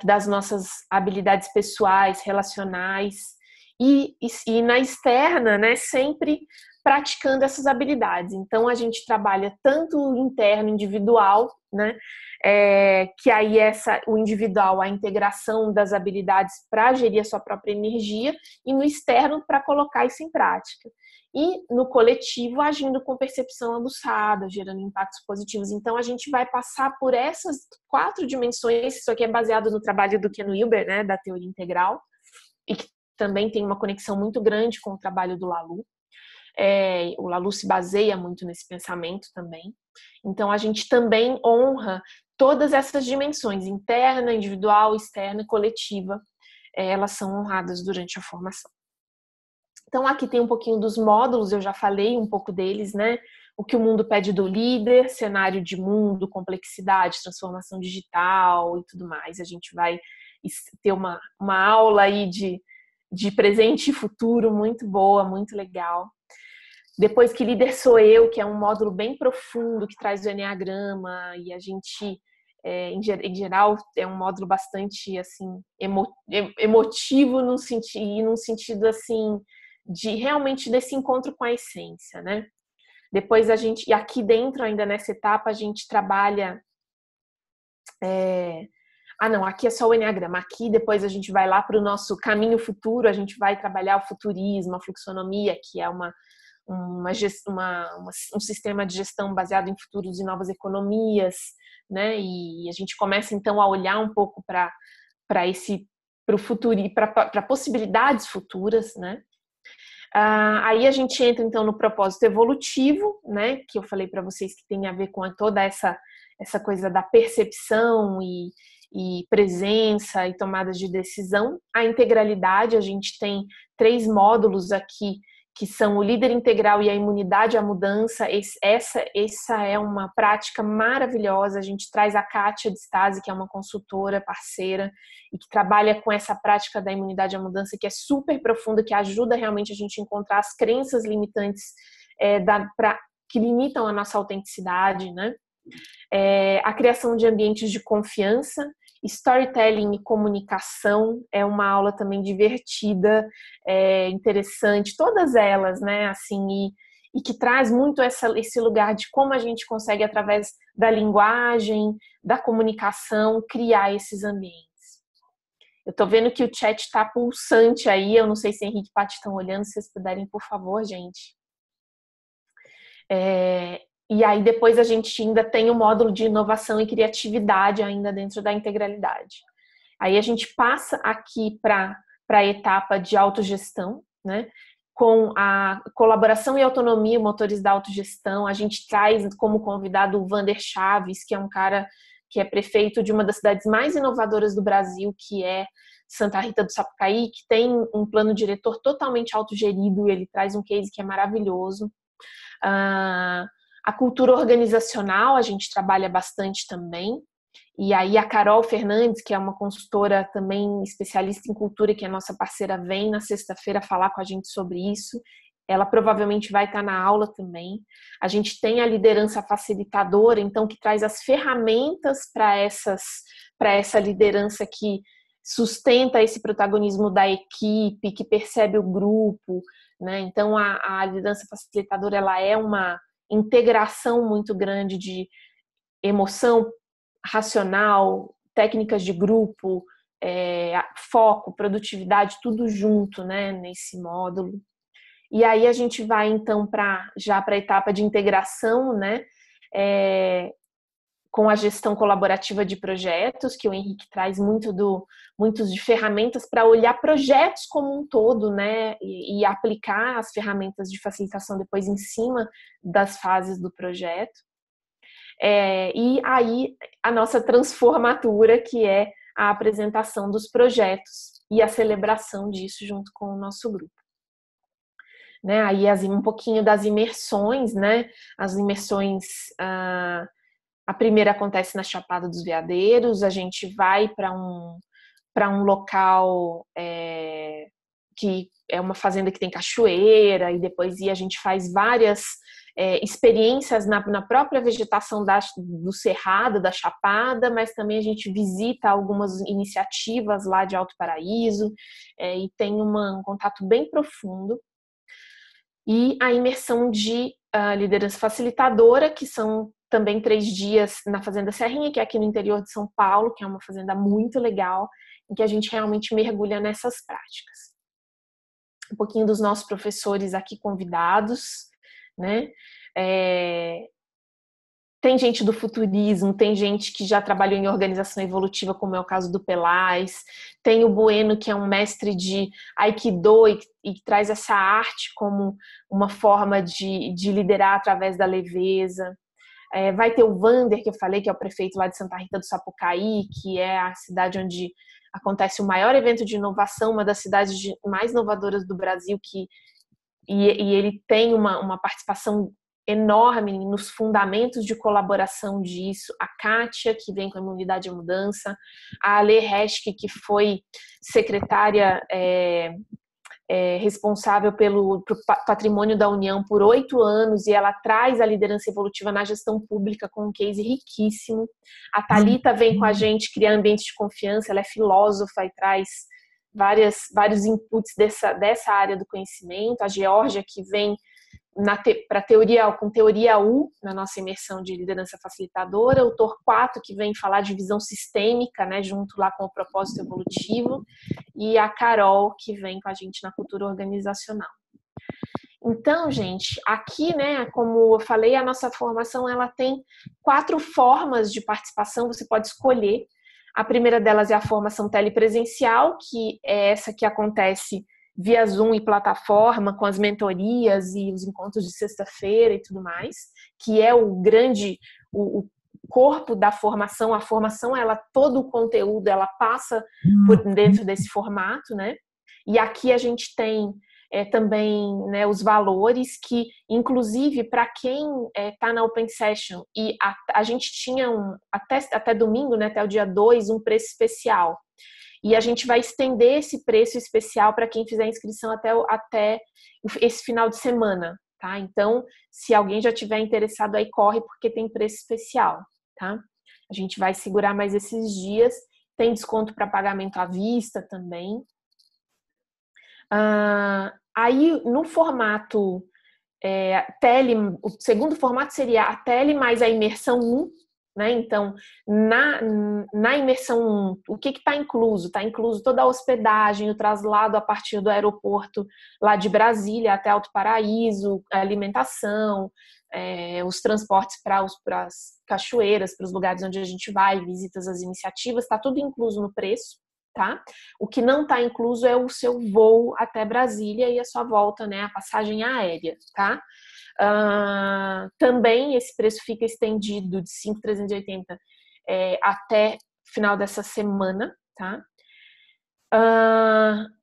das nossas habilidades pessoais, relacionais, e na externa, né, sempre praticando essas habilidades. Então, a gente trabalha tanto o interno, individual, né, que aí o individual, a integração das habilidades para gerir a sua própria energia, e no externo, para colocar isso em prática. E no coletivo, agindo com percepção aguçada, gerando impactos positivos. Então, a gente vai passar por essas 4 dimensões. Isso aqui é baseado no trabalho do Ken Wilber, né, da teoria integral, e que também tem uma conexão muito grande com o trabalho do LALU. O LALU se baseia muito nesse pensamento também. Então, a gente também honra todas essas dimensões, interna, individual, externa e coletiva. Elas são honradas durante a formação. Então, aqui tem um pouquinho dos módulos, eu já falei um pouco deles, né? O que o mundo pede do líder, cenário de mundo, complexidade, transformação digital e tudo mais. A gente vai ter uma aula aí de presente e futuro muito boa, muito legal. Depois, que líder sou eu, que é um módulo bem profundo, que traz o Enneagrama, e a gente, em geral, é um módulo bastante, assim, emotivo num sentido, assim, realmente desse encontro com a essência, né? Depois e aqui dentro, ainda nessa etapa, a gente trabalha... aqui é só o Enneagrama. Aqui depois a gente vai lá para o nosso caminho futuro, a gente vai trabalhar o futurismo, a fluxonomia, que é um sistema de gestão baseado em futuros e novas economias, né? E a gente começa então a olhar um pouco para o futuro e para possibilidades futuras, né? Aí a gente entra então no propósito evolutivo, né? Que eu falei para vocês que tem a ver com toda essa coisa da percepção e presença e tomadas de decisão. A integralidade, a gente tem 3 módulos aqui que são o líder integral e a imunidade à mudança. Essa é uma prática maravilhosa. A gente traz a Kátia de Stasi, que é uma consultora parceira e que trabalha com essa prática da imunidade à mudança, que é super profunda, que ajuda realmente a gente a encontrar as crenças limitantes que limitam a nossa autenticidade, né? A criação de ambientes de confiança, storytelling e comunicação é uma aula também divertida, interessante, todas elas, né, assim, e que traz muito esse lugar de como a gente consegue, através da linguagem, da comunicação, criar esses ambientes. Eu tô vendo que o chat tá pulsante aí, eu não sei se Henrique e Paty estão olhando, se vocês puderem, por favor, gente. E aí depois a gente ainda tem o módulo de inovação e criatividade ainda dentro da integralidade. Aí a gente passa aqui para a etapa de autogestão, né? Com a colaboração e autonomia, motores da autogestão. A gente traz como convidado o Vander Chaves, que é um cara que é prefeito de uma das cidades mais inovadoras do Brasil, que é Santa Rita do Sapucaí, que tem um plano diretor totalmente autogerido. Ele traz um case que é maravilhoso. A cultura organizacional a gente trabalha bastante também, e aí a Carol Fernandes, que é uma consultora também especialista em cultura, que é nossa parceira, vem na sexta-feira falar com a gente sobre isso. Ela provavelmente vai estar na aula também. A gente tem a liderança facilitadora, então, que traz as ferramentas para essa liderança que sustenta esse protagonismo da equipe, que percebe o grupo, né? Então, a liderança facilitadora, ela é uma integração muito grande de emoção racional, técnicas de grupo, foco, produtividade, tudo junto, né, nesse módulo. E aí a gente vai então já para a etapa de integração, né, com a gestão colaborativa de projetos, que o Henrique traz muitos de ferramentas para olhar projetos como um todo, né, e aplicar as ferramentas de facilitação depois em cima das fases do projeto. E aí a nossa transformatura, que é a apresentação dos projetos e a celebração disso junto com o nosso grupo. Né, aí um pouquinho das imersões, né, as imersões... A primeira acontece na Chapada dos Veadeiros, a gente vai para um local que é uma fazenda que tem cachoeira, e depois a gente faz várias experiências na própria vegetação do Cerrado, da Chapada, mas também a gente visita algumas iniciativas lá de Alto Paraíso, e tem um contato bem profundo. E a imersão de liderança facilitadora, que são também 3 dias na Fazenda Serrinha, que é aqui no interior de São Paulo, que é uma fazenda muito legal, em que a gente realmente mergulha nessas práticas. Um pouquinho dos nossos professores aqui convidados, né? Tem gente do futurismo, tem gente que já trabalhou em organização evolutiva, como é o caso do Pelaz, tem o Bueno, que é um mestre de Aikido e que traz essa arte como uma forma de liderar através da leveza. Vai ter o Vander, que eu falei, que é o prefeito lá de Santa Rita do Sapucaí, que é a cidade onde acontece o maior evento de inovação, uma das cidades mais inovadoras do Brasil, e ele tem uma participação enorme nos fundamentos de colaboração disso. A Kátia, que vem com a imunidade à mudança, a Ale Reschke, que foi secretária responsável pelo patrimônio da União por 8 anos, e ela traz a liderança evolutiva na gestão pública com um case riquíssimo. A Thalita vem com a gente criar ambientes de confiança, ela é filósofa e traz vários inputs dessa área do conhecimento. A Geórgia, que vem com teoria U, na nossa imersão de liderança facilitadora, o Torquato, que vem falar de visão sistêmica, né, junto lá com o propósito evolutivo, e a Carol, que vem com a gente na cultura organizacional. Então, gente, aqui, né, como eu falei, a nossa formação ela tem 4 formas de participação, você pode escolher. A primeira delas é a formação telepresencial, que é essa que acontece via Zoom e plataforma, com as mentorias e os encontros de sexta-feira e tudo mais, que é o corpo da formação. A formação, todo o conteúdo, ela passa por dentro desse formato, né? E aqui a gente tem também, né, os valores que, inclusive, para quem está na Open Session, e a gente tinha até domingo, né, até o dia 2, um preço especial. E a gente vai estender esse preço especial para quem fizer inscrição até esse final de semana, tá? Então, se alguém já tiver interessado, aí corre, porque tem preço especial, tá? A gente vai segurar mais esses dias. Tem desconto para pagamento à vista também. Aí, no formato tele, o segundo formato seria a tele mais a imersão 1, né? Então, na imersão 1, o que está incluso? Está incluso toda a hospedagem, o traslado a partir do aeroporto lá de Brasília até Alto Paraíso, a alimentação, os transportes para as cachoeiras, para os lugares onde a gente vai, visitas às iniciativas, está tudo incluso no preço, tá? O que não está incluso é o seu voo até Brasília e a sua volta, né? A passagem aérea, tá? Também esse preço fica estendido de 5.380 até final dessa semana, tá?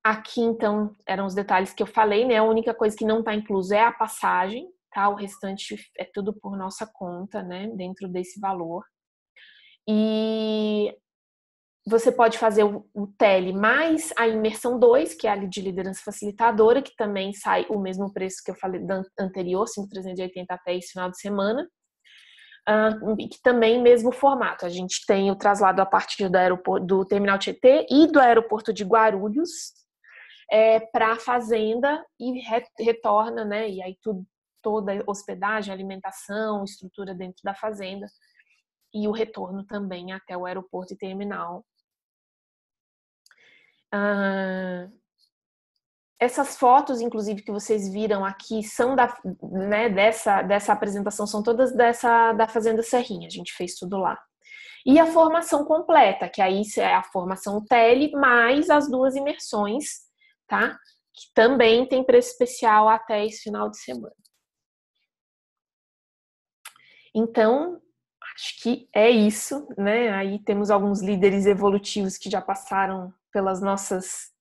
Aqui, então, eram os detalhes que eu falei, né? A única coisa que não está incluso é a passagem, tá? O restante é tudo por nossa conta, né? Dentro desse valor. E você pode fazer o tele mais a imersão 2, que é a de liderança facilitadora, que também sai o mesmo preço que eu falei anterior, 5.380 até esse final de semana. Que também mesmo formato. A gente tem o traslado a partir do Terminal Tietê e do aeroporto de Guarulhos para a fazenda e retorna, né? E aí toda hospedagem, alimentação, estrutura dentro da fazenda e o retorno também até o aeroporto e terminal. Essas fotos, inclusive, que vocês viram aqui, são dessa apresentação, são todas da Fazenda Serrinha, a gente fez tudo lá. E a formação completa, que aí é a formação tele, mais as 2 imersões, tá? Que também tem preço especial até esse final de semana. Então, acho que é isso, né? Aí temos alguns líderes evolutivos que já passaram pelas nossas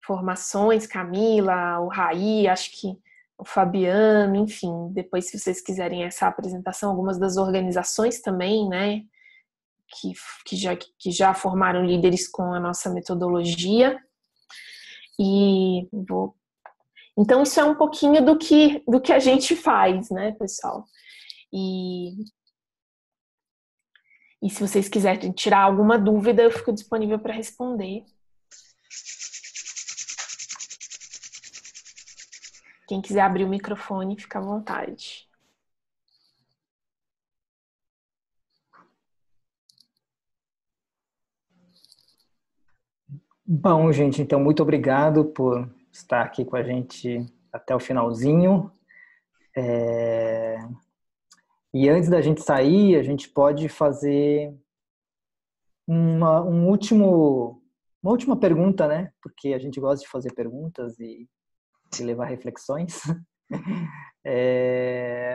formações, Camila, o Raí, acho que o Fabiano, enfim, depois se vocês quiserem essa apresentação, algumas das organizações também, né, que já formaram líderes com a nossa metodologia. Então isso é um pouquinho do que a gente faz, né, pessoal? E se vocês quiserem tirar alguma dúvida, eu fico disponível para responder. Quem quiser abrir o microfone, fica à vontade. Bom, gente, então muito obrigado por estar aqui com a gente até o finalzinho. E antes da gente sair, a gente pode fazer uma última pergunta, né? Porque a gente gosta de fazer perguntas e levar reflexões.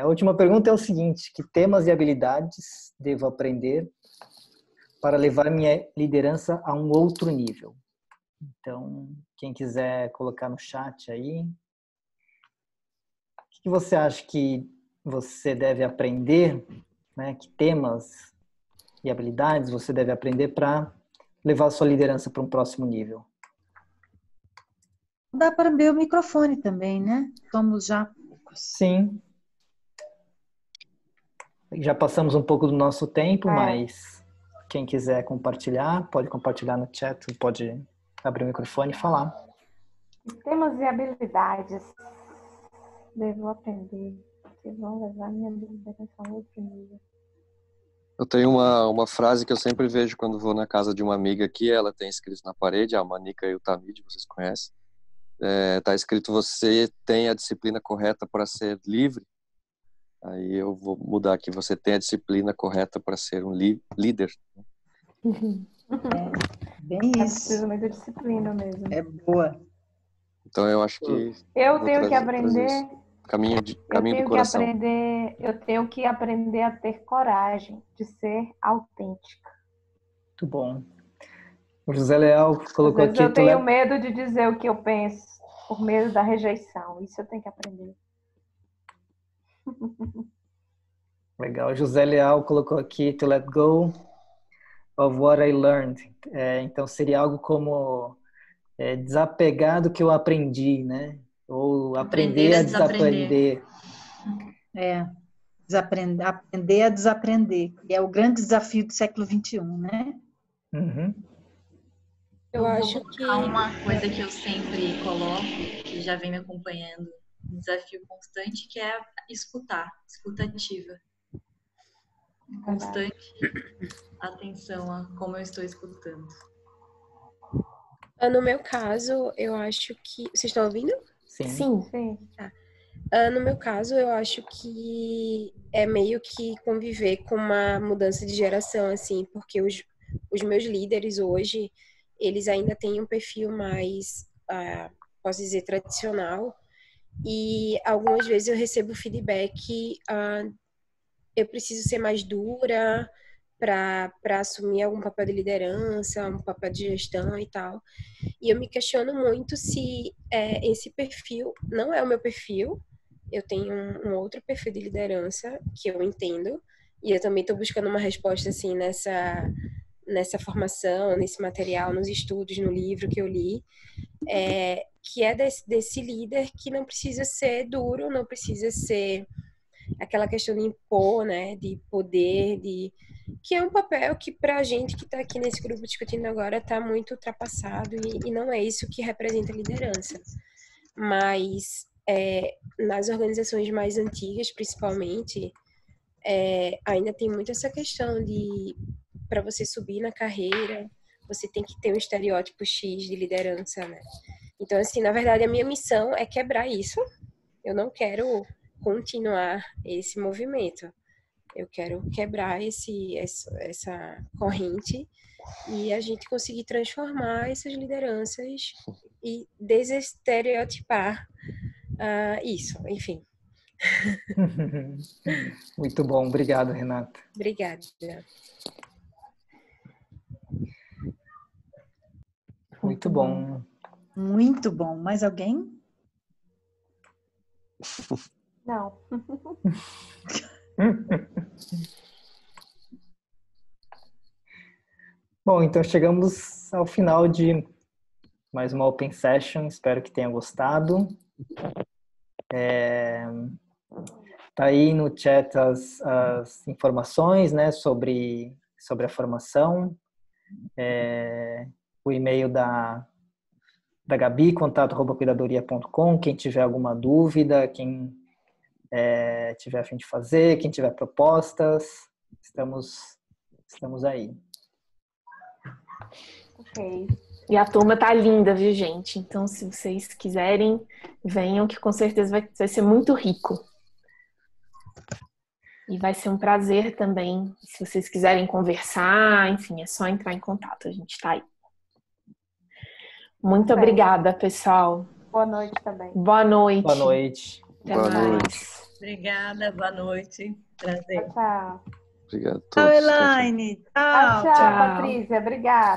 A última pergunta é o seguinte: que temas e habilidades devo aprender para levar minha liderança a um outro nível? Então, quem quiser colocar no chat aí, o que você acha que você deve aprender, né? Que temas e habilidades você deve aprender para levar a sua liderança para um próximo nível? Dá para ver o microfone também, né? Somos já poucos. Sim. Já passamos um pouco do nosso tempo, mas quem quiser compartilhar, pode compartilhar no chat, pode abrir o microfone e falar. Temas e habilidades devo aprender que vão levar minha liderança a outro nível. Eu tenho uma frase que eu sempre vejo quando vou na casa de uma amiga aqui, ela tem escrito na parede, a Manica Yutamid, vocês conhecem. Tá escrito: você tem a disciplina correta para ser livre. Aí eu vou mudar aqui: você tem a disciplina correta para ser um líder. Bem É isso. preciso muita disciplina mesmo. É boa. Então eu acho que eu tenho que aprender. Caminho do coração. Eu tenho que aprender a ter coragem de ser autêntica. Muito bom. O José Leal colocou aqui... Eu tenho medo de dizer o que eu penso. por medo da rejeição. Isso eu tenho que aprender. Legal. José Leal colocou aqui to let go of what I learned. Então seria algo como desapegar do que eu aprendi, né? Ou aprender a desaprender. Aprender a desaprender. E é o grande desafio do século XXI, né? Uhum. Eu acho que uma coisa que eu sempre coloco, que já vem me acompanhando, um desafio constante, que é escutar, escutativa. Constante atenção a como eu estou escutando. No meu caso, eu acho que... Vocês estão ouvindo? Sim. Tá. No meu caso, eu acho que é meio que conviver com uma mudança de geração, assim, porque os meus líderes hoje, eles ainda têm um perfil mais, posso dizer, tradicional, e algumas vezes eu recebo feedback, eu preciso ser mais dura para assumir algum papel de liderança, um papel de gestão e tal. E eu me questiono muito se esse perfil não é o meu perfil. Eu tenho um outro perfil de liderança que eu entendo, e eu também estou buscando uma resposta assim nessa formação, nesse material, nos estudos, no livro que eu li, que é desse líder que não precisa ser duro, não precisa ser aquela questão de impor, né, de poder, que é um papel que para a gente que está aqui nesse grupo discutindo agora está muito ultrapassado e não é isso que representa a liderança. Mas nas organizações mais antigas, principalmente, ainda tem muito essa questão de, para você subir na carreira, você tem que ter um estereótipo X de liderança, né? Então, assim, na verdade, a minha missão é quebrar isso. Eu não quero continuar esse movimento. Eu quero quebrar essa corrente e a gente conseguir transformar essas lideranças e desestereotipar isso, enfim. Muito bom, obrigado, Renata. Obrigada. Muito bom. Muito bom. Mais alguém? Não. Bom, então chegamos ao final de mais uma Open Session. Espero que tenham gostado. Tá aí no chat as informações, né, sobre a formação. O e-mail da Gabi, contato@cuidadoria.com. Quem tiver alguma dúvida, quem tiver a fim de fazer, quem tiver propostas, estamos aí. Ok. E a turma tá linda, viu, gente? Então, se vocês quiserem, venham, que com certeza vai ser muito rico. E vai ser um prazer também, se vocês quiserem conversar, enfim, é só entrar em contato, a gente tá aí. Muito obrigada, pessoal. Boa noite também. Boa noite. Boa noite. Até Boa mais. noite. Obrigada, boa noite. Prazer. Tchau. Obrigado a todos. Tchau, Elaine. Tchau. Tchau, Patrícia. Obrigada.